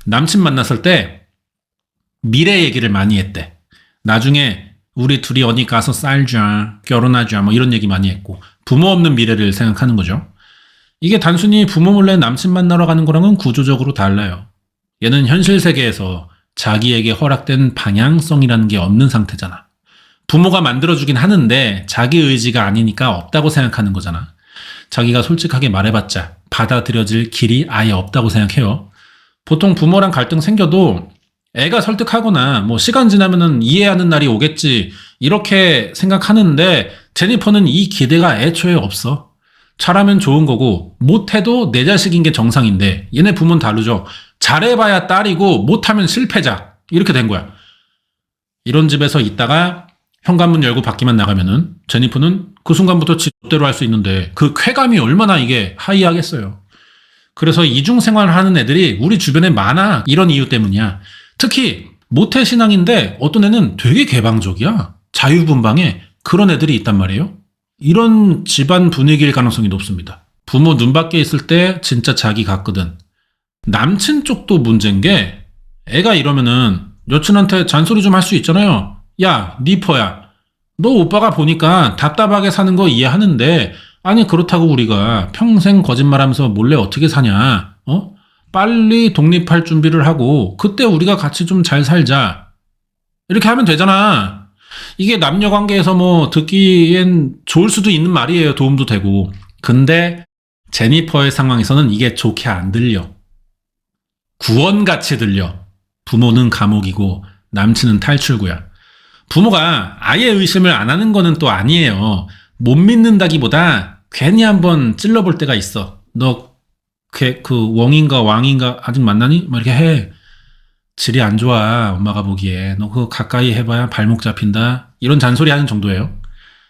남친 만났을 때 미래 얘기를 많이 했대. 나중에 우리 둘이 어디 가서 살자, 결혼하자, 뭐 이런 얘기 많이 했고, 부모 없는 미래를 생각하는 거죠. 이게 단순히 부모 몰래 남친 만나러 가는 거랑은 구조적으로 달라요. 얘는 현실 세계에서 자기에게 허락된 방향성이라는 게 없는 상태잖아. 부모가 만들어주긴 하는데 자기 의지가 아니니까 없다고 생각하는 거잖아. 자기가 솔직하게 말해봤자 받아들여질 길이 아예 없다고 생각해요. 보통 부모랑 갈등 생겨도 애가 설득하거나 뭐 시간 지나면은 이해하는 날이 오겠지 이렇게 생각하는데 제니퍼는 이 기대가 애초에 없어. 잘하면 좋은 거고 못해도 내 자식인 게 정상인데 얘네 부모는 다르죠. 잘해봐야 딸이고 못하면 실패자 이렇게 된 거야. 이런 집에서 있다가 현관문 열고 밖에만 나가면은 제니퍼는 그 순간부터 지대로 할 수 있는데 그 쾌감이 얼마나 이게 하이하겠어요. 그래서 이중생활을 하는 애들이 우리 주변에 많아. 이런 이유 때문이야. 특히 모태신앙인데 어떤 애는 되게 개방적이야. 자유분방해. 그런 애들이 있단 말이에요. 이런 집안 분위기일 가능성이 높습니다. 부모 눈 밖에 있을 때 진짜 자기 같거든. 남친 쪽도 문제인 게 애가 이러면은 여친한테 잔소리 좀 할 수 있잖아요. 야, 니퍼야. 너 오빠가 보니까 답답하게 사는 거 이해하는데 아니 그렇다고 우리가 평생 거짓말하면서 몰래 어떻게 사냐? 빨리 독립할 준비를 하고 그때 우리가 같이 좀 잘 살자. 이렇게 하면 되잖아. 이게 남녀 관계에서 뭐 듣기엔 좋을 수도 있는 말이에요. 도움도 되고. 근데 제니퍼의 상황에서는 이게 좋게 안 들려. 구원같이 들려. 부모는 감옥이고 남친은 탈출구야. 부모가 아예 의심을 안 하는 거는 또 아니에요. 못 믿는다기보다 괜히 한번 찔러볼 때가 있어. 너 그 웡인가 왕인가 아직 만나니? 막 이렇게 해. 질이 안 좋아. 엄마가 보기에. 너 그거 가까이 해봐야 발목 잡힌다. 이런 잔소리 하는 정도예요.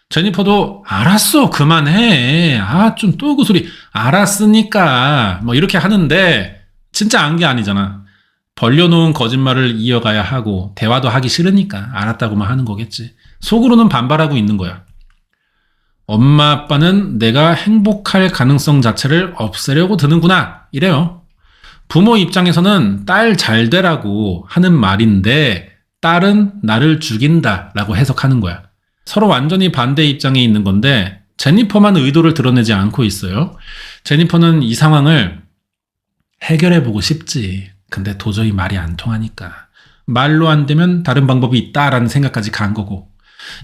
제니퍼도 알았어. 그만해. 좀 또 그 소리. 알았으니까. 뭐 이렇게 하는데 진짜 안 게 아니잖아. 벌려놓은 거짓말을 이어가야 하고 대화도 하기 싫으니까 알았다고만 하는 거겠지. 속으로는 반발하고 있는 거야. 엄마 아빠는 내가 행복할 가능성 자체를 없애려고 드는구나 이래요. 부모 입장에서는 딸 잘 되라고 하는 말인데 딸은 나를 죽인다 라고 해석하는 거야. 서로 완전히 반대 입장에 있는 건데 제니퍼만 의도를 드러내지 않고 있어요. 제니퍼는 이 상황을 해결해보고 싶지. 근데 도저히 말이 안 통하니까. 말로 안 되면 다른 방법이 있다라는 생각까지 간 거고.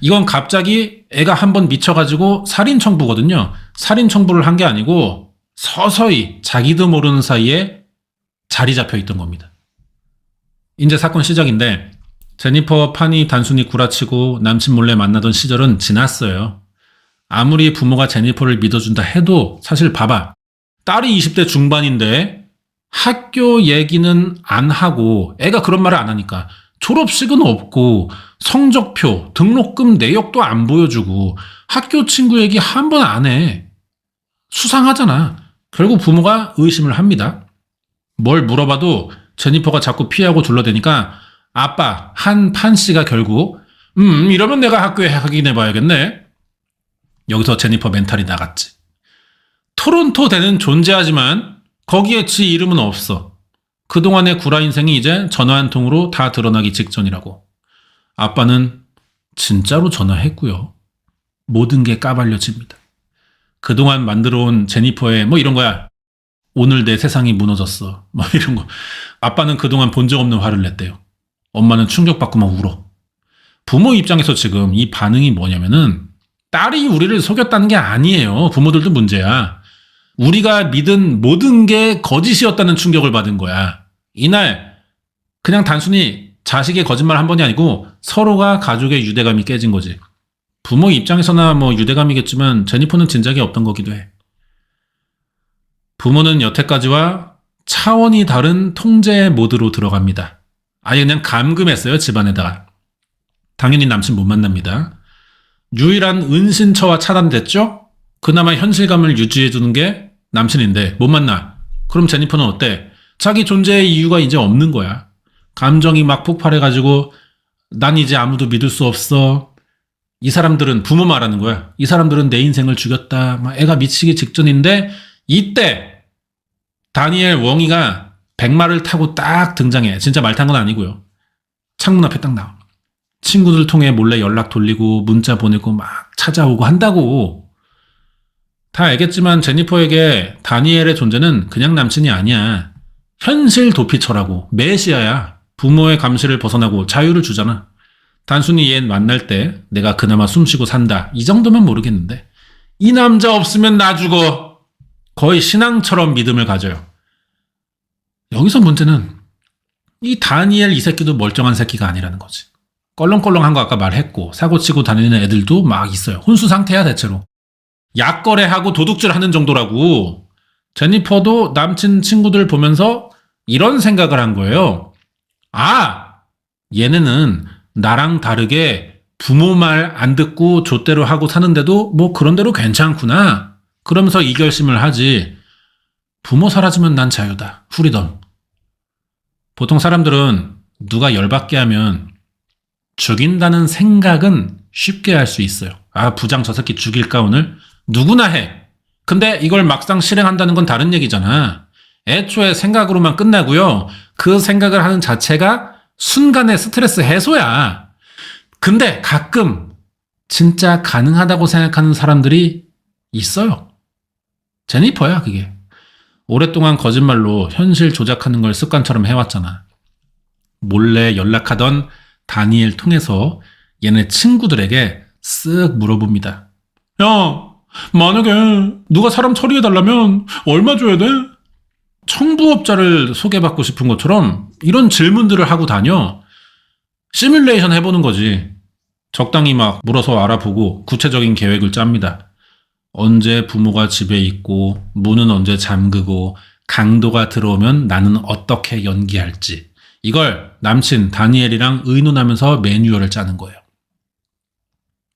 이건 갑자기 애가 한번 미쳐가지고 살인 청부거든요. 살인 청부를 한 게 아니고 서서히 자기도 모르는 사이에 자리 잡혀 있던 겁니다. 이제 사건 시작인데 제니퍼와 판이 단순히 구라치고 남친 몰래 만나던 시절은 지났어요. 아무리 부모가 제니퍼를 믿어준다 해도 사실 봐봐. 딸이 20대 중반인데 학교 얘기는 안 하고 애가 그런 말을 안 하니까 졸업식은 없고 성적표, 등록금 내역도 안 보여주고 학교 친구 얘기 한 번 안 해. 수상하잖아. 결국 부모가 의심을 합니다. 뭘 물어봐도 제니퍼가 자꾸 피하고 둘러대니까 아빠 한판 씨가 결국 이러면 내가 학교에 확인해봐야겠네. 여기서 제니퍼 멘탈이 나갔지. 토론토 대는 존재하지만 거기에 지 이름은 없어. 그동안의 구라 인생이 이제 전화 한 통으로 다 드러나기 직전이라고. 아빠는 진짜로 전화했고요. 모든 게 까발려집니다. 그동안 만들어온 제니퍼의 뭐 이런 거야. 오늘 내 세상이 무너졌어. 뭐 이런 거. 아빠는 그동안 본 적 없는 화를 냈대요. 엄마는 충격받고 막 울어. 부모 입장에서 지금 이 반응이 뭐냐면은 딸이 우리를 속였다는 게 아니에요. 부모들도 문제야. 우리가 믿은 모든 게 거짓이었다는 충격을 받은 거야. 이날 그냥 단순히 자식의 거짓말 한 번이 아니고 서로가 가족의 유대감이 깨진 거지. 부모 입장에서나 뭐 유대감이겠지만 제니퍼는 진작에 없던 거기도 해. 부모는 여태까지와 차원이 다른 통제 모드로 들어갑니다. 아예 그냥 감금했어요, 집안에다가. 당연히 남친 못 만납니다. 유일한 은신처와 차단됐죠? 그나마 현실감을 유지해주는 게 남친인데 못 만나. 그럼 제니퍼는 어때? 자기 존재의 이유가 이제 없는 거야. 감정이 막 폭발해가지고 난 이제 아무도 믿을 수 없어. 이 사람들은 부모 말하는 거야. 이 사람들은 내 인생을 죽였다. 막 애가 미치기 직전인데 이때 다니엘 웡이가 백마를 타고 딱 등장해. 진짜 말 탄 건 아니고요. 창문 앞에 딱 나와. 친구들 통해 몰래 연락 돌리고 문자 보내고 막 찾아오고 한다고. 다 알겠지만 제니퍼에게 다니엘의 존재는 그냥 남친이 아니야. 현실 도피처라고. 메시아야. 부모의 감시를 벗어나고 자유를 주잖아. 단순히 얘 만날 때 내가 그나마 숨쉬고 산다. 이 정도면 모르겠는데 이 남자 없으면 나 죽어. 거의 신앙처럼 믿음을 가져요. 여기서 문제는 이 다니엘 이 새끼도 멀쩡한 새끼가 아니라는 거지. 껄렁껄렁한 거 아까 말했고 사고치고 다니는 애들도 막 있어요. 혼수 상태야 대체로. 약거래하고 도둑질하는 정도라고. 제니퍼도 남친 친구들 보면서 이런 생각을 한 거예요. 얘네는 나랑 다르게 부모 말 안 듣고 좆대로 하고 사는데도 뭐 그런 대로 괜찮구나. 그러면서 이 결심을 하지. 부모 사라지면 난 자유다. 프리덤. 보통 사람들은 누가 열받게 하면 죽인다는 생각은 쉽게 할 수 있어요. 아, 부장 저 새끼 죽일까 오늘? 누구나 해. 근데 이걸 막상 실행한다는 건 다른 얘기잖아. 애초에 생각으로만 끝나고요. 그 생각을 하는 자체가 순간의 스트레스 해소야. 근데 가끔 진짜 가능하다고 생각하는 사람들이 있어요. 제니퍼야, 그게. 오랫동안 거짓말로 현실 조작하는 걸 습관처럼 해왔잖아. 몰래 연락하던 다니엘 통해서 얘네 친구들에게 쓱 물어봅니다. 야, 만약에 누가 사람 처리해달라면 얼마 줘야 돼? 청부업자를 소개받고 싶은 것처럼 이런 질문들을 하고 다녀. 시뮬레이션 해보는 거지. 적당히 막 물어서 알아보고 구체적인 계획을 짭니다. 언제 부모가 집에 있고 문은 언제 잠그고 강도가 들어오면 나는 어떻게 연기할지. 이걸 남친 다니엘이랑 의논하면서 매뉴얼을 짜는 거예요.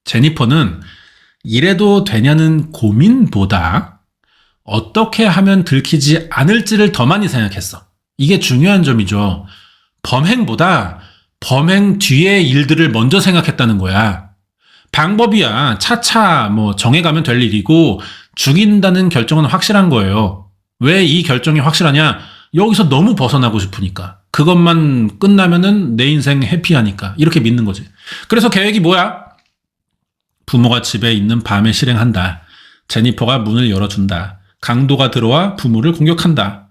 제니퍼는 이래도 되냐는 고민보다 어떻게 하면 들키지 않을지를 더 많이 생각했어. 이게 중요한 점이죠. 범행보다 범행 뒤의 일들을 먼저 생각했다는 거야. 방법이야 차차 정해가면 될 일이고 죽인다는 결정은 확실한 거예요. 왜 이 결정이 확실하냐? 여기서 너무 벗어나고 싶으니까. 그것만 끝나면은 내 인생 해피하니까. 이렇게 믿는 거지. 그래서 계획이 뭐야? 부모가 집에 있는 밤에 실행한다. 제니퍼가 문을 열어준다. 강도가 들어와 부모를 공격한다.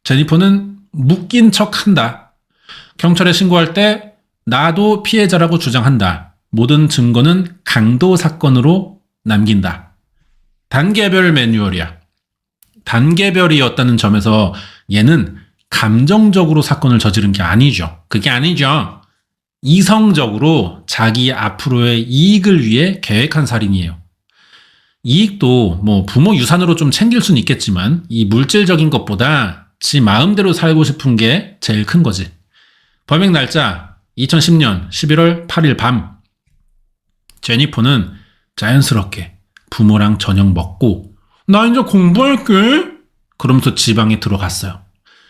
제니퍼는 묶인 척한다. 경찰에 신고할 때 나도 피해자라고 주장한다. 모든 증거는 강도 사건으로 남긴다. 단계별 매뉴얼이야. 단계별이었다는 점에서 얘는 감정적으로 사건을 저지른 게 아니죠. 그게 아니죠. 이성적으로 자기 앞으로의 이익을 위해 계획한 살인이에요. 이익도 부모 유산으로 좀 챙길 수는 있겠지만 이 물질적인 것보다 지 마음대로 살고 싶은 게 제일 큰 거지. 범행 날짜 2010년 11월 8일 밤. 제니퍼는 자연스럽게 부모랑 저녁 먹고 나 이제 공부할게 그러면서 지방에 들어갔어요.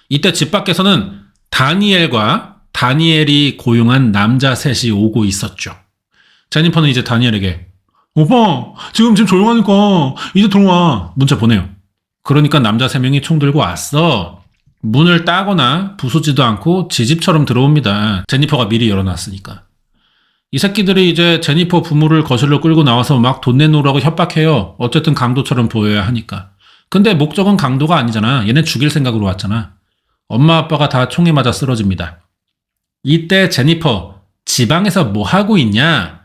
이때 집 밖에서는 다니엘과 다니엘이 고용한 남자 셋이 오고 있었죠. 제니퍼는 이제 다니엘에게 오빠 지금 집 조용하니까 이제 들어와 문자 보내요. 그러니까 남자 3명이 총 들고 왔어. 문을 따거나 부수지도 않고 지 집처럼 들어옵니다. 제니퍼가 미리 열어놨으니까. 이 새끼들이 이제 제니퍼 부모를 거실로 끌고 나와서 막 돈 내놓으라고 협박해요. 어쨌든 강도처럼 보여야 하니까. 근데 목적은 강도가 아니잖아. 얘네 죽일 생각으로 왔잖아. 엄마 아빠가 다 총에 맞아 쓰러집니다. 이때 제니퍼 지방에서 뭐 하고 있냐?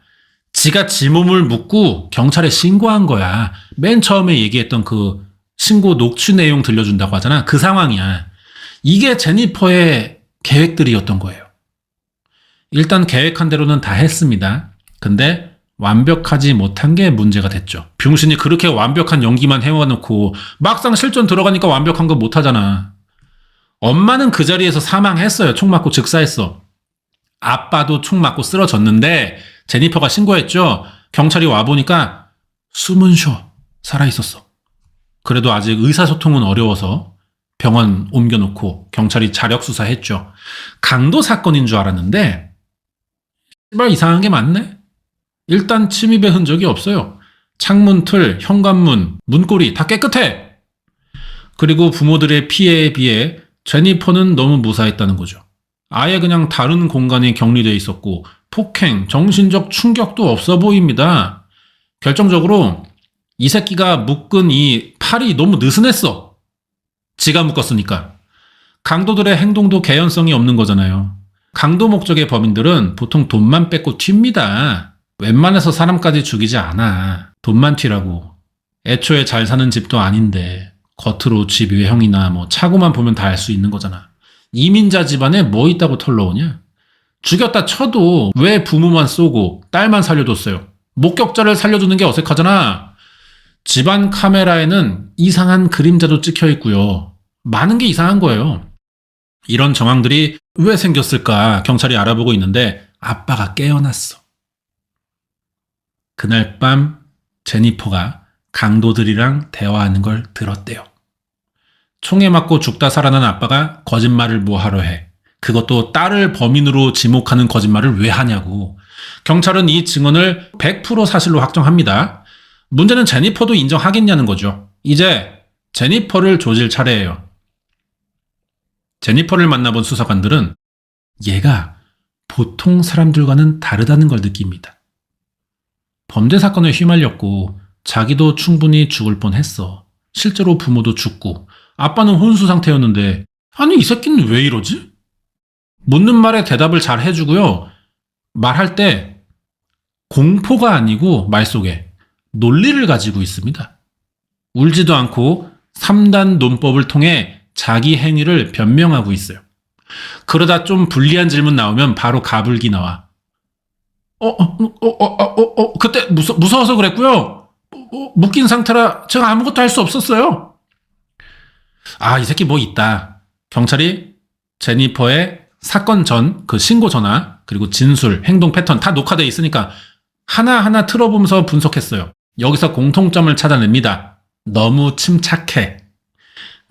지가 지 몸을 묻고 경찰에 신고한 거야. 맨 처음에 얘기했던 그 신고 녹취 내용 들려준다고 하잖아. 그 상황이야. 이게 제니퍼의 계획들이었던 거예요. 일단 계획한 대로는 다 했습니다. 근데 완벽하지 못한 게 문제가 됐죠. 병신이 그렇게 완벽한 연기만 해와놓고 막상 실전 들어가니까 완벽한 거 못하잖아. 엄마는 그 자리에서 사망했어요. 총 맞고 즉사했어. 아빠도 총 맞고 쓰러졌는데 제니퍼가 신고했죠. 경찰이 와보니까 숨은 쉬어. 살아있었어. 그래도 아직 의사소통은 어려워서 병원 옮겨놓고 경찰이 자력수사했죠. 강도 사건인 줄 알았는데 씨발 이상한 게 많네. 일단 침입의 흔적이 없어요. 창문 틀, 현관문, 문고리 다 깨끗해. 그리고 부모들의 피해에 비해 제니퍼는 너무 무사했다는 거죠. 아예 그냥 다른 공간에 격리되어 있었고 폭행, 정신적 충격도 없어 보입니다. 결정적으로 이 새끼가 묶은 이 팔이 너무 느슨했어. 지가 묶었으니까. 강도들의 행동도 개연성이 없는 거잖아요. 강도 목적의 범인들은 보통 돈만 뺏고 튑니다. 웬만해서 사람까지 죽이지 않아. 돈만 튀라고. 애초에 잘 사는 집도 아닌데 겉으로 집 외형이나 차고만 보면 다 알 수 있는 거잖아. 이민자 집안에 뭐 있다고 털러오냐? 죽였다 쳐도 왜 부모만 쏘고 딸만 살려줬어요? 목격자를 살려주는 게 어색하잖아. 집안 카메라에는 이상한 그림자도 찍혀 있고요. 많은 게 이상한 거예요. 이런 정황들이 왜 생겼을까 경찰이 알아보고 있는데 아빠가 깨어났어. 그날 밤 제니퍼가 강도들이랑 대화하는 걸 들었대요. 총에 맞고 죽다 살아난 아빠가 거짓말을 뭐하러 해. 그것도 딸을 범인으로 지목하는 거짓말을 왜 하냐고. 경찰은 이 증언을 100% 사실로 확정합니다. 문제는 제니퍼도 인정하겠냐는 거죠. 이제 제니퍼를 조질 차례예요. 제니퍼를 만나본 수사관들은 얘가 보통 사람들과는 다르다는 걸 느낍니다. 범죄 사건에 휘말렸고 자기도 충분히 죽을 뻔했어. 실제로 부모도 죽고 아빠는 혼수 상태였는데 아니 이 새끼는 왜 이러지? 묻는 말에 대답을 잘 해주고요. 말할 때 공포가 아니고 말 속에 논리를 가지고 있습니다. 울지도 않고 3단 논법을 통해 자기 행위를 변명하고 있어요. 그러다 좀 불리한 질문 나오면 바로 가불기 나와. 그때 무서워서 그랬고요. 묶인 상태라 제가 아무것도 할 수 없었어요. 아, 이 새끼 뭐 있다. 경찰이 제니퍼의 사건 전 그 신고 전화 그리고 진술, 행동 패턴 다 녹화되어 있으니까 하나하나 틀어보면서 분석했어요. 여기서 공통점을 찾아냅니다. 너무 침착해.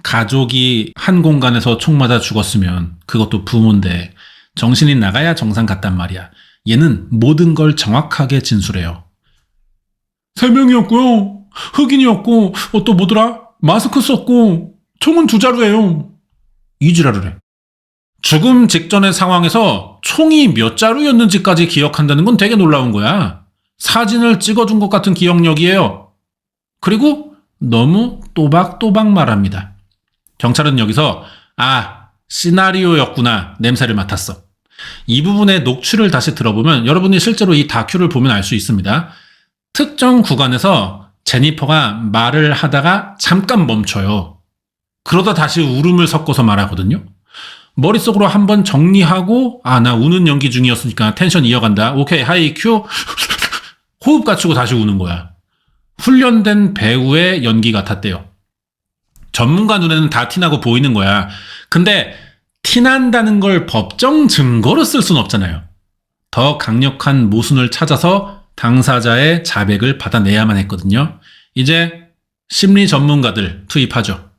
가족이 한 공간에서 총 맞아 죽었으면 그것도 부모인데 정신이 나가야 정상 같단 말이야. 얘는 모든 걸 정확하게 진술해요. 3명이었고요. 흑인이었고 또 뭐더라? 마스크 썼고 총은 2자루예요. 이 지랄을 해. 죽음 직전의 상황에서 총이 몇 자루였는지까지 기억한다는 건 되게 놀라운 거야. 사진을 찍어준 것 같은 기억력이에요. 그리고 너무 또박또박 말합니다. 경찰은 여기서 시나리오였구나 냄새를 맡았어. 이 부분의 녹취를 다시 들어보면 여러분이 실제로 이 다큐를 보면 알 수 있습니다. 특정 구간에서 제니퍼가 말을 하다가 잠깐 멈춰요. 그러다 다시 울음을 섞어서 말하거든요. 머릿속으로 한번 정리하고 나 우는 연기 중이었으니까 텐션 이어간다. 오케이 하이 큐 호흡 갖추고 다시 우는 거야. 훈련된 배우의 연기 같았대요. 전문가 눈에는 다 티나고 보이는 거야. 근데 티난다는 걸 법정 증거로 쓸 수는 없잖아요. 더 강력한 모순을 찾아서 당사자의 자백을 받아내야만 했거든요. 이제 심리 전문가들 투입하죠.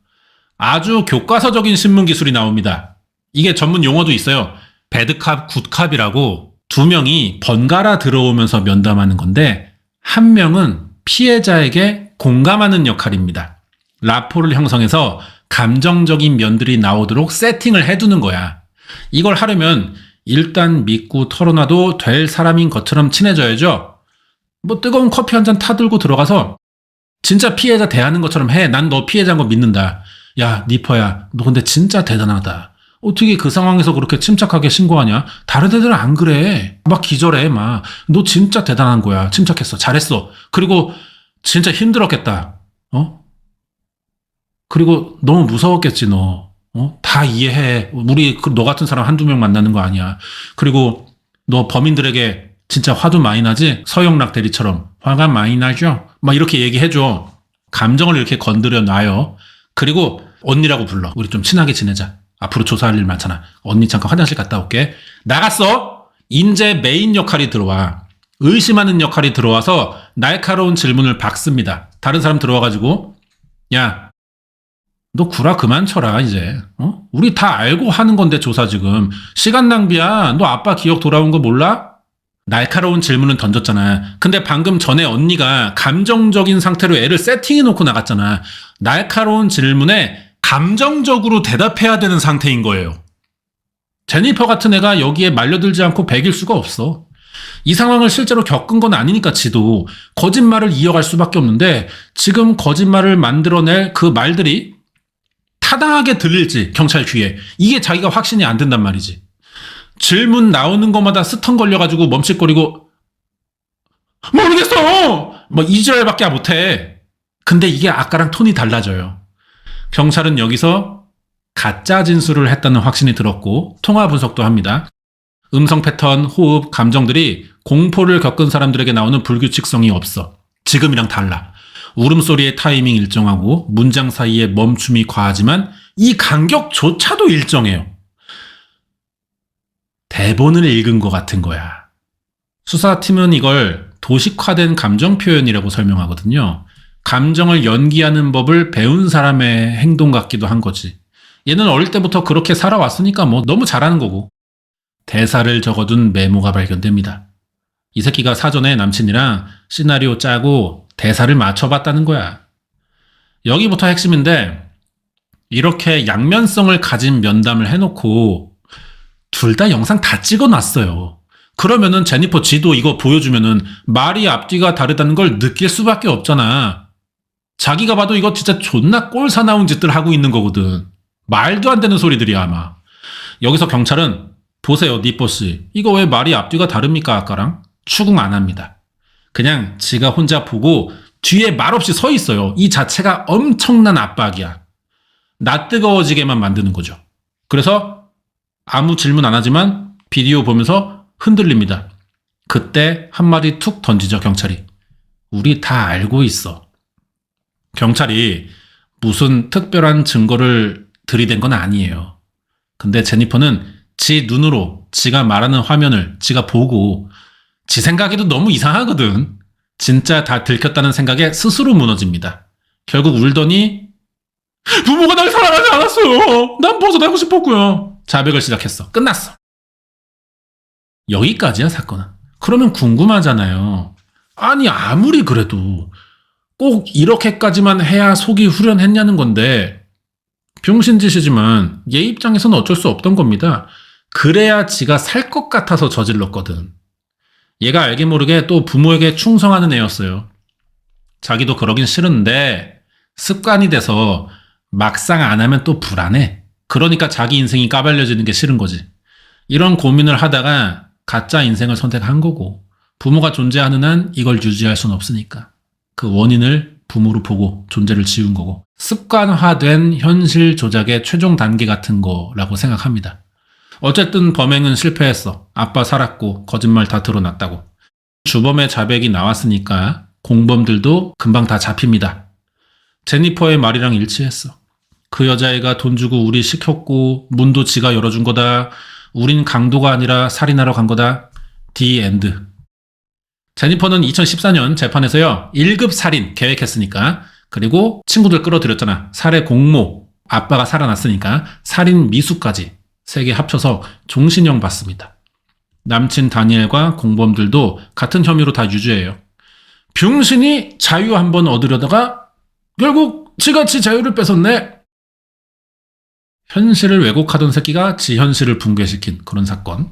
아주 교과서적인 신문 기술이 나옵니다. 이게 전문 용어도 있어요. 배드캅, 굿캅이라고 2명이 번갈아 들어오면서 면담하는 건데 한 명은 피해자에게 공감하는 역할입니다. 라포를 형성해서 감정적인 면들이 나오도록 세팅을 해두는 거야. 이걸 하려면 일단 믿고 털어놔도 될 사람인 것처럼 친해져야죠. 뭐 뜨거운 커피 한 잔 타들고 들어가서 진짜 피해자 대하는 것처럼 해. 난 너 피해자인 거 믿는다. 야, 니퍼야, 너 근데 진짜 대단하다. 어떻게 그 상황에서 그렇게 침착하게 신고하냐? 다른 애들은 안 그래. 막 기절해, 막. 너 진짜 대단한 거야. 침착했어. 잘했어. 그리고 진짜 힘들었겠다. 그리고 너무 무서웠겠지, 너. 다 이해해. 우리 너 같은 사람 한두 명 만나는 거 아니야. 그리고 너 범인들에게 진짜 화도 많이 나지? 서영락 대리처럼. 화가 많이 나죠? 막 이렇게 얘기해줘. 감정을 이렇게 건드려 놔요. 그리고 언니라고 불러. 우리 좀 친하게 지내자. 앞으로 조사할 일 많잖아. 언니 잠깐 화장실 갔다 올게. 나갔어? 이제 메인 역할이 들어와. 의심하는 역할이 들어와서 날카로운 질문을 박습니다. 다른 사람 들어와가지고 야, 너 구라 그만 쳐라 이제. 우리 다 알고 하는 건데 조사 지금. 시간 낭비야. 너 아빠 기억 돌아온 거 몰라? 날카로운 질문은 던졌잖아. 근데 방금 전에 언니가 감정적인 상태로 애를 세팅해놓고 나갔잖아. 날카로운 질문에 감정적으로 대답해야 되는 상태인 거예요. 제니퍼 같은 애가 여기에 말려들지 않고 배길 수가 없어. 이 상황을 실제로 겪은 건 아니니까 지도 거짓말을 이어갈 수밖에 없는데 지금 거짓말을 만들어낼 그 말들이 타당하게 들릴지 경찰 귀에 이게 자기가 확신이 안 된단 말이지. 질문 나오는 것마다 스턴 걸려가지고 멈칫거리고 모르겠어! 뭐 이지랄밖에 못해. 근데 이게 아까랑 톤이 달라져요. 경찰은 여기서 가짜 진술을 했다는 확신이 들었고 통화 분석도 합니다. 음성 패턴, 호흡, 감정들이 공포를 겪은 사람들에게 나오는 불규칙성이 없어. 지금이랑 달라. 울음소리의 타이밍 일정하고 문장 사이에 멈춤이 과하지만 이 간격조차도 일정해요. 대본을 읽은 것 같은 거야. 수사팀은 이걸 도식화된 감정 표현이라고 설명하거든요. 감정을 연기하는 법을 배운 사람의 행동 같기도 한 거지. 얘는 어릴 때부터 그렇게 살아왔으니까 뭐 너무 잘하는 거고. 대사를 적어둔 메모가 발견됩니다. 이 새끼가 사전에 남친이랑 시나리오 짜고 대사를 맞춰봤다는 거야. 여기부터 핵심인데 이렇게 양면성을 가진 면담을 해놓고 둘 다 영상 다 찍어놨어요. 그러면은 제니퍼 지도 이거 보여주면은 말이 앞뒤가 다르다는 걸 느낄 수밖에 없잖아. 자기가 봐도 이거 진짜 존나 꼴사나운 짓들 하고 있는 거거든. 말도 안 되는 소리들이야 아마. 여기서 경찰은 보세요 니뽀씨 이거 왜 말이 앞뒤가 다릅니까 아까랑? 추궁 안 합니다. 그냥 지가 혼자 보고 뒤에 말없이 서 있어요. 이 자체가 엄청난 압박이야. 나 뜨거워지게만 만드는 거죠. 그래서 아무 질문 안 하지만 비디오 보면서 흔들립니다. 그때 한마디 툭 던지죠 경찰이. 우리 다 알고 있어. 경찰이 무슨 특별한 증거를 들이댄 건 아니에요. 근데 제니퍼는 지 눈으로 지가 말하는 화면을 지가 보고 지 생각에도 너무 이상하거든. 진짜 다 들켰다는 생각에 스스로 무너집니다. 결국 울더니 부모가 날 사랑하지 않았어요. 난 벗어나고 싶었고요. 자백을 시작했어. 끝났어. 여기까지야 사건은. 그러면 궁금하잖아요. 아니 아무리 그래도 꼭 이렇게까지만 해야 속이 후련했냐는 건데 병신짓이지만 얘 입장에서는 어쩔 수 없던 겁니다. 그래야 지가 살 것 같아서 저질렀거든. 얘가 알게 모르게 또 부모에게 충성하는 애였어요. 자기도 그러긴 싫은데 습관이 돼서 막상 안 하면 또 불안해. 그러니까 자기 인생이 까발려지는 게 싫은 거지. 이런 고민을 하다가 가짜 인생을 선택한 거고 부모가 존재하는 한 이걸 유지할 순 없으니까 그 원인을 부모로 보고 존재를 지운 거고 습관화된 현실 조작의 최종 단계 같은 거라고 생각합니다. 어쨌든 범행은 실패했어. 아빠 살았고 거짓말 다 드러났다고. 주범의 자백이 나왔으니까 공범들도 금방 다 잡힙니다. 제니퍼의 말이랑 일치했어. 그 여자애가 돈 주고 우리 시켰고 문도 지가 열어준 거다. 우린 강도가 아니라 살인하러 간 거다. 디 엔드. 제니퍼는 2014년 재판에서요 1급 살인 계획했으니까 그리고 친구들 끌어들였잖아. 살해 공모, 아빠가 살아났으니까 살인 미수까지 3개 합쳐서 종신형 받습니다. 남친 다니엘과 공범들도 같은 혐의로 다 유죄예요. 병신이 자유 한번 얻으려다가 결국 지같이 자유를 뺏었네. 현실을 왜곡하던 새끼가 지 현실을 붕괴시킨 그런 사건.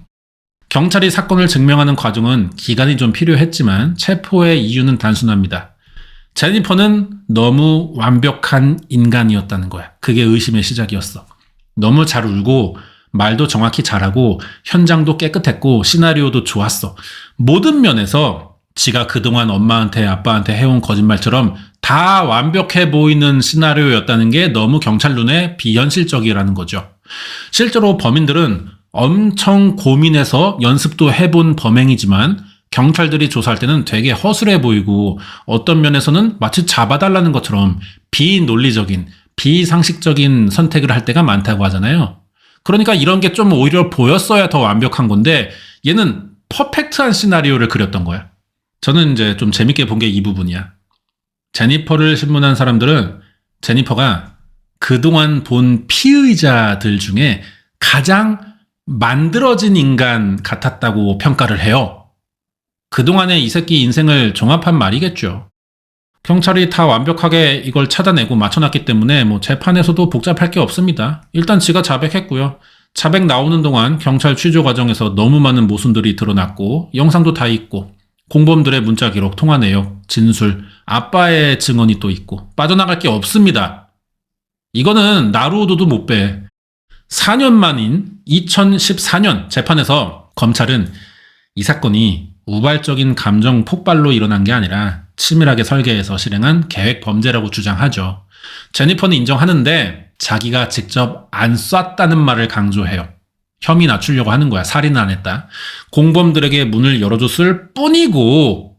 경찰이 사건을 증명하는 과정은 기간이 좀 필요했지만 체포의 이유는 단순합니다. 제니퍼는 너무 완벽한 인간이었다는 거야. 그게 의심의 시작이었어. 너무 잘 울고 말도 정확히 잘하고 현장도 깨끗했고 시나리오도 좋았어. 모든 면에서 지가 그동안 엄마한테 아빠한테 해온 거짓말처럼 다 완벽해 보이는 시나리오였다는 게 너무 경찰 눈에 비현실적이라는 거죠. 실제로 범인들은 엄청 고민해서 연습도 해본 범행이지만 경찰들이 조사할 때는 되게 허술해 보이고 어떤 면에서는 마치 잡아달라는 것처럼 비논리적인, 비상식적인 선택을 할 때가 많다고 하잖아요. 그러니까 이런 게 좀 오히려 보였어야 더 완벽한 건데 얘는 퍼펙트한 시나리오를 그렸던 거야. 저는 이제 좀 재밌게 본 게 이 부분이야. 제니퍼를 신문한 사람들은 제니퍼가 그동안 본 피의자들 중에 가장 만들어진 인간 같았다고 평가를 해요. 그동안의 이 새끼 인생을 종합한 말이겠죠. 경찰이 다 완벽하게 이걸 찾아내고 맞춰놨기 때문에 뭐 재판에서도 복잡할 게 없습니다. 일단 지가 자백했고요. 자백 나오는 동안 경찰 취조 과정에서 너무 많은 모순들이 드러났고 영상도 다 있고 공범들의 문자 기록, 통화 내역, 진술, 아빠의 증언이 또 있고 빠져나갈 게 없습니다. 이거는 나루오도도 못 빼. 4년 만인 2014년 재판에서 검찰은 이 사건이 우발적인 감정 폭발로 일어난 게 아니라 치밀하게 설계해서 실행한 계획 범죄라고 주장하죠. 제니퍼는 인정하는데 자기가 직접 안 쐈다는 말을 강조해요. 혐의 낮추려고 하는 거야. 살인은 안 했다. 공범들에게 문을 열어줬을 뿐이고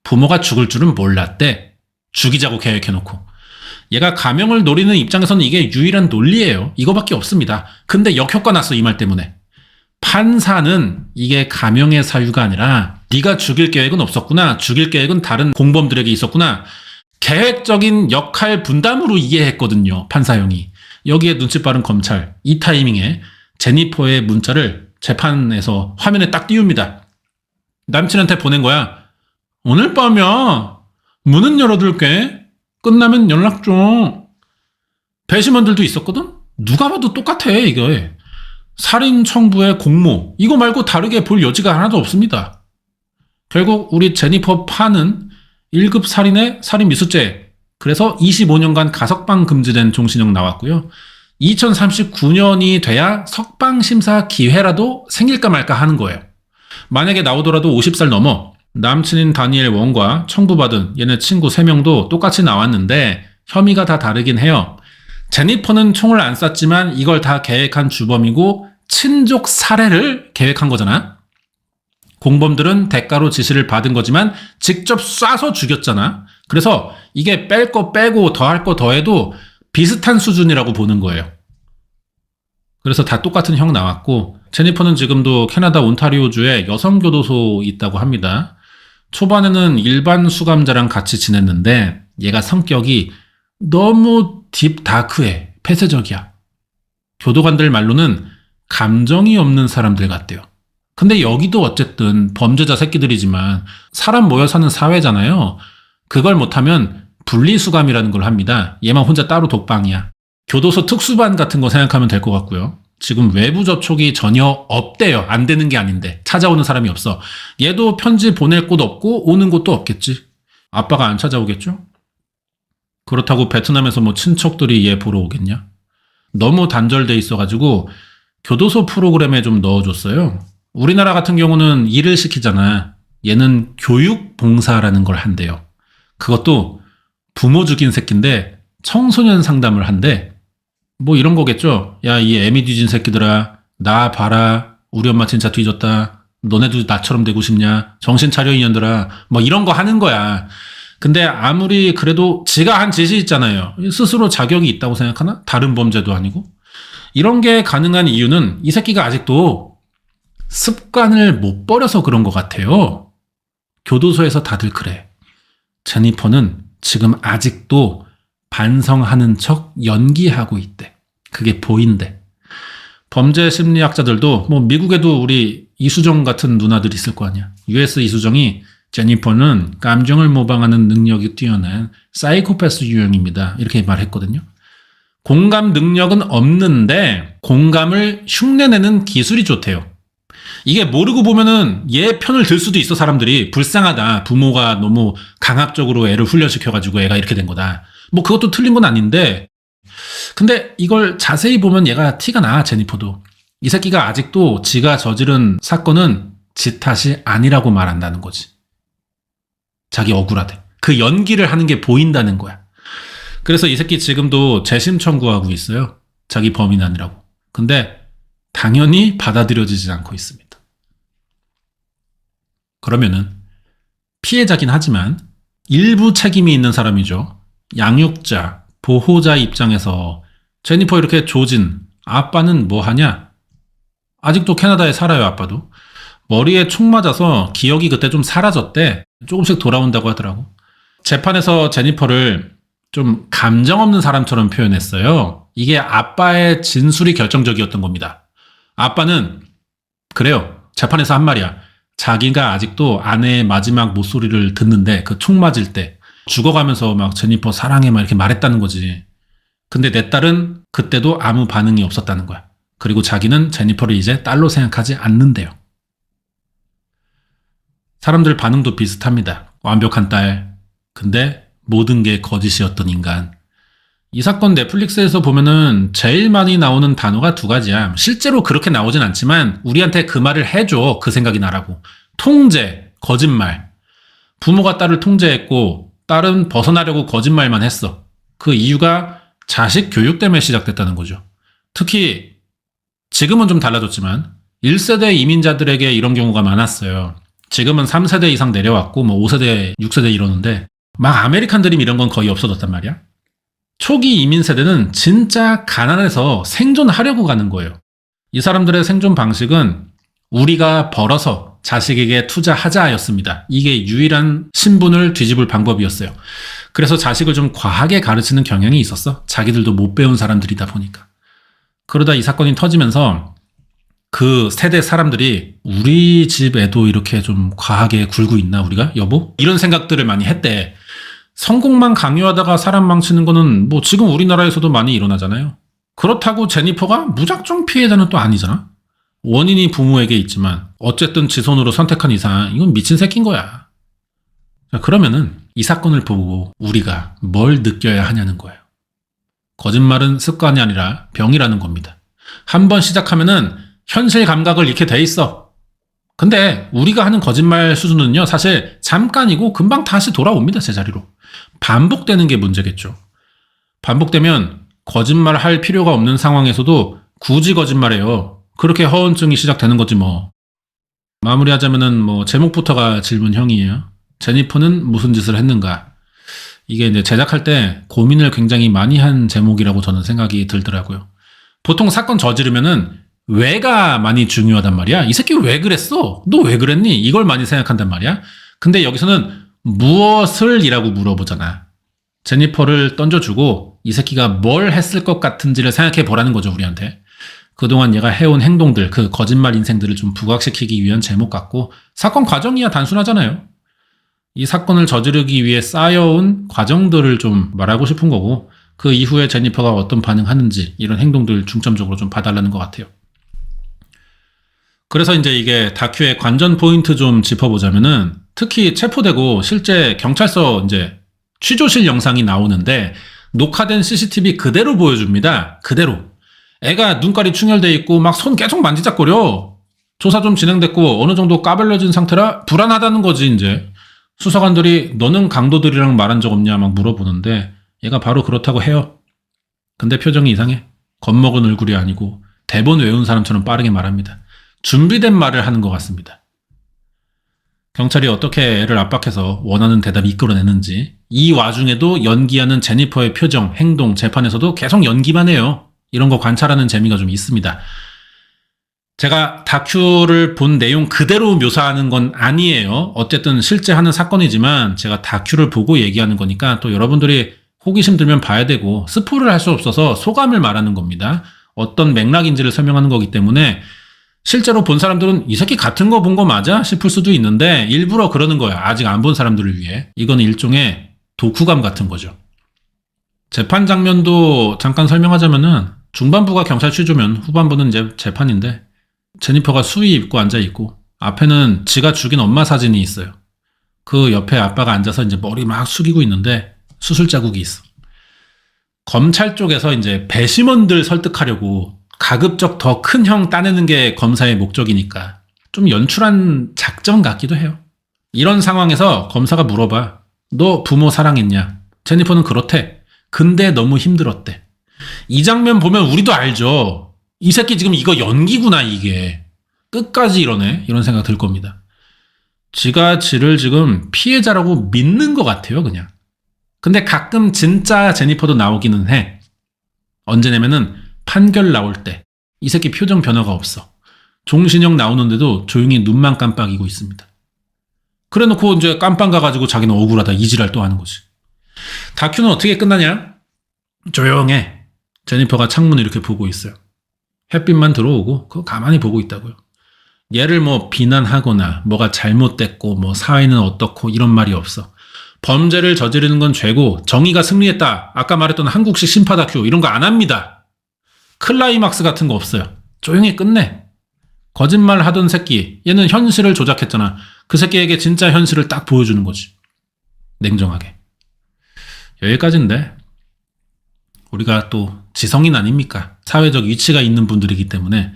부모가 죽을 줄은 몰랐대. 죽이자고 계획해놓고. 얘가 가명을 노리는 입장에서는 이게 유일한 논리예요. 이거밖에 없습니다. 근데 역효과 났어 이 말 때문에. 판사는 이게 가명의 사유가 아니라 네가 죽일 계획은 없었구나. 죽일 계획은 다른 공범들에게 있었구나. 계획적인 역할 분담으로 이해했거든요. 판사형이. 여기에 눈치 빠른 검찰. 이 타이밍에 제니퍼의 문자를 재판에서 화면에 딱 띄웁니다. 남친한테 보낸 거야. 오늘 밤이야. 문은 열어둘게. 끝나면 연락 줘. 배심원들도 있었거든? 누가 봐도 똑같아, 이거. 살인 청부의 공모. 이거 말고 다르게 볼 여지가 하나도 없습니다. 결국 우리 제니퍼 파는 1급 살인의 살인 미수죄. 그래서 25년간 가석방 금지된 종신형 나왔고요. 2039년이 돼야 석방 심사 기회라도 생길까 말까 하는 거예요. 만약에 나오더라도 50살 넘어. 남친인 다니엘 원과 청부받은 얘네 친구 3명도 똑같이 나왔는데 혐의가 다 다르긴 해요. 제니퍼는 총을 안 쐈지만 이걸 다 계획한 주범이고 친족 살해를 계획한 거잖아. 공범들은 대가로 지시를 받은 거지만 직접 쏴서 죽였잖아. 그래서 이게 뺄 거 빼고 더할 거 더해도 비슷한 수준이라고 보는 거예요. 그래서 다 똑같은 형 나왔고 제니퍼는 지금도 캐나다 온타리오주에 여성교도소 있다고 합니다. 초반에는 일반 수감자랑 같이 지냈는데 얘가 성격이 너무 딥 다크해. 폐쇄적이야. 교도관들 말로는 감정이 없는 사람들 같대요. 근데 여기도 어쨌든 범죄자 새끼들이지만 사람 모여 사는 사회잖아요. 그걸 못하면 분리수감이라는 걸 합니다. 얘만 혼자 따로 독방이야. 교도소 특수반 같은 거 생각하면 될 것 같고요. 지금 외부 접촉이 전혀 없대요. 안 되는 게 아닌데. 찾아오는 사람이 없어. 얘도 편지 보낼 곳 없고 오는 곳도 없겠지. 아빠가 안 찾아오겠죠? 그렇다고 베트남에서 뭐 친척들이 얘 보러 오겠냐? 너무 단절돼 있어가지고 교도소 프로그램에 좀 넣어줬어요. 우리나라 같은 경우는 일을 시키잖아. 얘는 교육봉사라는 걸 한대요. 그것도 부모 죽인 새끼인데 청소년 상담을 한대. 뭐 이런 거겠죠. 야, 이 애미 뒤진 새끼들아. 나 봐라. 우리 엄마 진짜 뒤졌다. 너네도 나처럼 되고 싶냐. 정신 차려 이년들아. 뭐 이런 거 하는 거야. 근데 아무리 그래도 지가 한 짓이 있잖아요. 스스로 자격이 있다고 생각하나? 다른 범죄도 아니고. 이런 게 가능한 이유는 이 새끼가 아직도 습관을 못 버려서 그런 것 같아요. 교도소에서 다들 그래. 제니퍼는 지금 아직도 반성하는 척 연기하고 있대. 그게 보인대. 범죄 심리학자들도 뭐 미국에도 우리 이수정 같은 누나들 있을 거 아니야. US 이수정이 제니퍼는 감정을 모방하는 능력이 뛰어난 사이코패스 유형입니다. 이렇게 말했거든요. 공감 능력은 없는데 공감을 흉내내는 기술이 좋대요. 이게 모르고 보면은 얘 편을 들 수도 있어. 사람들이 불쌍하다. 부모가 너무 강압적으로 애를 훈련시켜가지고 애가 이렇게 된 거다. 뭐 그것도 틀린 건 아닌데 근데 이걸 자세히 보면 얘가 티가 나. 제니퍼도. 이 새끼가 아직도 지가 저지른 사건은 지 탓이 아니라고 말한다는 거지. 자기 억울하대. 그 연기를 하는 게 보인다는 거야. 그래서 이 새끼 지금도 재심 청구하고 있어요. 자기 범인 아니라고. 근데 당연히 받아들여지지 않고 있습니다. 그러면은 피해자긴 하지만 일부 책임이 있는 사람이죠. 양육자, 보호자 입장에서 제니퍼 이렇게 조진 아빠는 뭐 하냐? 아직도 캐나다에 살아요. 아빠도. 머리에 총 맞아서 기억이 그때 좀 사라졌대. 조금씩 돌아온다고 하더라고. 재판에서 제니퍼를 좀 감정 없는 사람처럼 표현했어요. 이게 아빠의 진술이 결정적이었던 겁니다. 아빠는 그래요. 재판에서 한 말이야. 자기가 아직도 아내의 마지막 목소리를 듣는데 그 총 맞을 때 죽어가면서 막 제니퍼 사랑해 막 이렇게 말했다는 거지. 근데 내 딸은 그때도 아무 반응이 없었다는 거야. 그리고 자기는 제니퍼를 이제 딸로 생각하지 않는데요. 사람들 반응도 비슷합니다. 완벽한 딸. 근데 모든 게 거짓이었던 인간. 이 사건 넷플릭스에서 보면은 제일 많이 나오는 단어가 2가지야. 실제로 그렇게 나오진 않지만 우리한테 그 말을 해줘. 그 생각이 나라고. 통제, 거짓말. 부모가 딸을 통제했고 딸은 벗어나려고 거짓말만 했어. 그 이유가 자식 교육 때문에 시작됐다는 거죠. 특히 지금은 좀 달라졌지만 1세대 이민자들에게 이런 경우가 많았어요. 지금은 3세대 이상 내려왔고 뭐 5세대, 6세대 이러는데 막 아메리칸 드림 이런 건 거의 없어졌단 말이야. 초기 이민 세대는 진짜 가난해서 생존하려고 가는 거예요. 이 사람들의 생존 방식은 우리가 벌어서 자식에게 투자하자였습니다. 이게 유일한 신분을 뒤집을 방법이었어요. 그래서 자식을 좀 과하게 가르치는 경향이 있었어. 자기들도 못 배운 사람들이다 보니까. 그러다 이 사건이 터지면서 그 세대 사람들이 우리 집 애도 이렇게 좀 과하게 굴고 있나 우리가 여보? 이런 생각들을 많이 했대. 성공만 강요하다가 사람 망치는 거는 뭐 지금 우리나라에서도 많이 일어나잖아요. 그렇다고 제니퍼가 무작정 피해자는 또 아니잖아. 원인이 부모에게 있지만 어쨌든 지 손으로 선택한 이상 이건 미친 새끼인 거야. 자, 그러면은 이 사건을 보고 우리가 뭘 느껴야 하냐는 거예요. 거짓말은 습관이 아니라 병이라는 겁니다. 한번 시작하면은 현실 감각을 잃게 돼 있어. 근데 우리가 하는 거짓말 수준은요, 사실 잠깐이고 금방 다시 돌아옵니다, 제자리로. 반복되는 게 문제겠죠. 반복되면 거짓말 할 필요가 없는 상황에서도 굳이 거짓말해요. 그렇게 허언증이 시작되는 거지 뭐. 마무리하자면은 뭐 제목부터가 질문형이에요. 제니퍼는 무슨 짓을 했는가? 이게 이제 제작할 때 고민을 굉장히 많이 한 제목이라고 저는 생각이 들더라고요. 보통 사건 저지르면은 왜가 많이 중요하단 말이야. 이 새끼 왜 그랬어? 너 왜 그랬니? 이걸 많이 생각한단 말이야. 근데 여기서는 무엇을 이라고 물어보잖아. 제니퍼를 던져주고 이 새끼가 뭘 했을 것 같은지를 생각해 보라는 거죠, 우리한테. 그동안 얘가 해온 행동들, 그 거짓말 인생들을 좀 부각시키기 위한 제목 같고, 사건 과정이야 단순하잖아요. 이 사건을 저지르기 위해 쌓여온 과정들을 좀 말하고 싶은 거고, 그 이후에 제니퍼가 어떤 반응하는지 이런 행동들 중점적으로 좀 봐달라는 것 같아요. 그래서 이제 이게 다큐의 관전 포인트 좀 짚어보자면은, 특히 체포되고 실제 경찰서 이제 취조실 영상이 나오는데 녹화된 CCTV 그대로 보여줍니다. 그대로. 애가 눈깔이 충혈돼 있고 막 손 계속 만지작거려. 조사 좀 진행됐고 어느 정도 까발려진 상태라 불안하다는 거지 이제. 수사관들이 너는 강도들이랑 말한 적 없냐 막 물어보는데 얘가 바로 그렇다고 해요. 근데 표정이 이상해. 겁먹은 얼굴이 아니고 대본 외운 사람처럼 빠르게 말합니다. 준비된 말을 하는 것 같습니다. 경찰이 어떻게 애를 압박해서 원하는 대답 이끌어내는지, 이 와중에도 연기하는 제니퍼의 표정, 행동, 재판에서도 계속 연기만 해요. 이런 거 관찰하는 재미가 좀 있습니다. 제가 다큐를 본 내용 그대로 묘사하는 건 아니에요. 어쨌든 실제 하는 사건이지만 제가 다큐를 보고 얘기하는 거니까 또 여러분들이 호기심 들면 봐야 되고 스포를 할 수 없어서 소감을 말하는 겁니다. 어떤 맥락인지를 설명하는 거기 때문에 실제로 본 사람들은 이 새끼 같은 거 본 거 맞아? 싶을 수도 있는데 일부러 그러는 거야. 아직 안 본 사람들을 위해. 이건 일종의 독후감 같은 거죠. 재판 장면도 잠깐 설명하자면은 중반부가 경찰 취조면 후반부는 이제 재판인데 제니퍼가 수의 입고 앉아있고 앞에는 지가 죽인 엄마 사진이 있어요. 그 옆에 아빠가 앉아서 이제 머리 막 숙이고 있는데 수술 자국이 있어. 검찰 쪽에서 이제 배심원들 설득하려고 가급적 더 큰 형 따내는 게 검사의 목적이니까 좀 연출한 작전 같기도 해요. 이런 상황에서 검사가 물어봐. 너 부모 사랑했냐? 제니퍼는 그렇대. 근데 너무 힘들었대. 이 장면 보면 우리도 알죠. 이 새끼 지금 이거 연기구나 이게. 끝까지 이러네. 이런 생각 들 겁니다. 지가 지를 지금 피해자라고 믿는 것 같아요 그냥. 근데 가끔 진짜 제니퍼도 나오기는 해. 언제냐면은 판결 나올 때 이 새끼 표정 변화가 없어. 종신형 나오는데도 조용히 눈만 깜빡이고 있습니다. 그래놓고 이제 깜빵 가가지고 자기는 억울하다 이지랄 또 하는 거지. 다큐는 어떻게 끝나냐? 조용해. 제니퍼가 창문을 이렇게 보고 있어요. 햇빛만 들어오고 그거 가만히 보고 있다고요. 얘를 뭐 비난하거나 뭐가 잘못됐고 뭐 사회는 어떻고 이런 말이 없어. 범죄를 저지르는 건 죄고 정의가 승리했다. 아까 말했던 한국식 심파 다큐 이런 거 안 합니다. 클라이막스 같은 거 없어요. 조용히 끝내. 거짓말 하던 새끼. 얘는 현실을 조작했잖아. 그 새끼에게 진짜 현실을 딱 보여주는 거지. 냉정하게. 여기까지인데 우리가 또 지성인 아닙니까? 사회적 위치가 있는 분들이기 때문에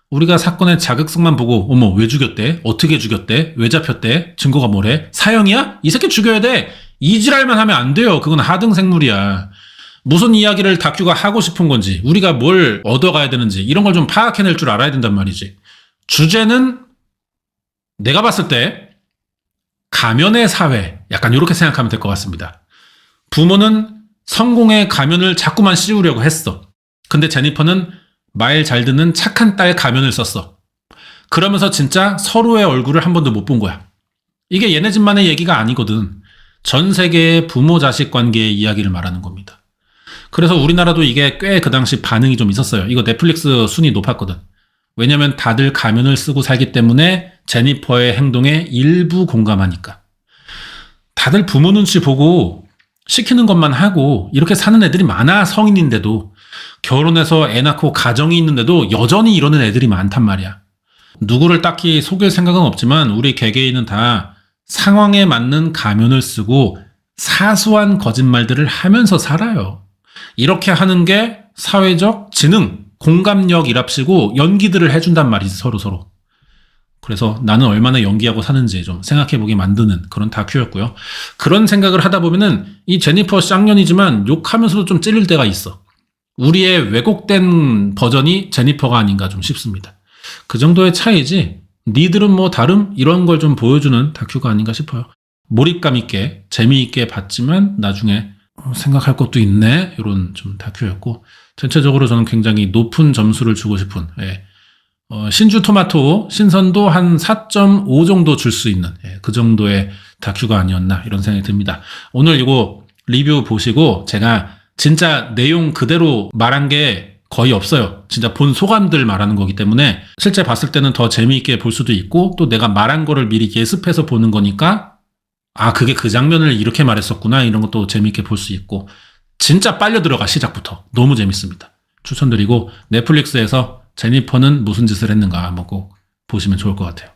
우리가 사건의 자극성만 보고 어머 왜 죽였대? 어떻게 죽였대? 왜 잡혔대? 증거가 뭐래? 사형이야? 이 새끼 죽여야 돼. 이 지랄만 하면 안 돼요. 그건 하등생물이야. 무슨 이야기를 다큐가 하고 싶은 건지 우리가 뭘 얻어가야 되는지 이런 걸 좀 파악해낼 줄 알아야 된단 말이지. 주제는 내가 봤을 때 가면의 사회 약간 이렇게 생각하면 될 것 같습니다. 부모는 성공의 가면을 자꾸만 씌우려고 했어. 근데 제니퍼는 말 잘 듣는 착한 딸 가면을 썼어. 그러면서 진짜 서로의 얼굴을 한 번도 못 본 거야. 이게 얘네 집만의 얘기가 아니거든. 전 세계의 부모 자식 관계의 이야기를 말하는 겁니다. 그래서 우리나라도 이게 꽤 그 당시 반응이 좀 있었어요. 이거 넷플릭스 순위 높았거든. 왜냐면 다들 가면을 쓰고 살기 때문에 제니퍼의 행동에 일부 공감하니까. 다들 부모 눈치 보고 시키는 것만 하고 이렇게 사는 애들이 많아. 성인인데도. 결혼해서 애 낳고 가정이 있는데도 여전히 이러는 애들이 많단 말이야. 누구를 딱히 속일 생각은 없지만 우리 개개인은 다 상황에 맞는 가면을 쓰고 사소한 거짓말들을 하면서 살아요. 이렇게 하는 게 사회적 지능, 공감력이랍시고 연기들을 해준단 말이지, 서로서로. 그래서 나는 얼마나 연기하고 사는지 좀 생각해보게 만드는 그런 다큐였고요. 그런 생각을 하다 보면은 이 제니퍼 쌍년이지만 욕하면서도 좀 찔릴 때가 있어. 우리의 왜곡된 버전이 제니퍼가 아닌가 좀 싶습니다. 그 정도의 차이지 니들은 뭐 다름? 이런 걸 좀 보여주는 다큐가 아닌가 싶어요. 몰입감 있게 재미있게 봤지만 나중에 생각할 것도 있네 이런 좀 다큐였고 전체적으로 저는 굉장히 높은 점수를 주고 싶은 신주 토마토 신선도 한 4.5 정도 줄 수 있는 그 정도의 다큐가 아니었나 이런 생각이 듭니다. 오늘 이거 리뷰 보시고 제가 진짜 내용 그대로 말한 게 거의 없어요. 진짜 본 소감들 말하는 거기 때문에 실제 봤을 때는 더 재미있게 볼 수도 있고 또 내가 말한 거를 미리 예습해서 보는 거니까 아 그게 그 장면을 이렇게 말했었구나 이런 것도 재미있게 볼 수 있고 진짜 빨려 들어가 시작부터 너무 재밌습니다. 추천드리고 넷플릭스에서 제니퍼는 무슨 짓을 했는가 한번 꼭 보시면 좋을 것 같아요.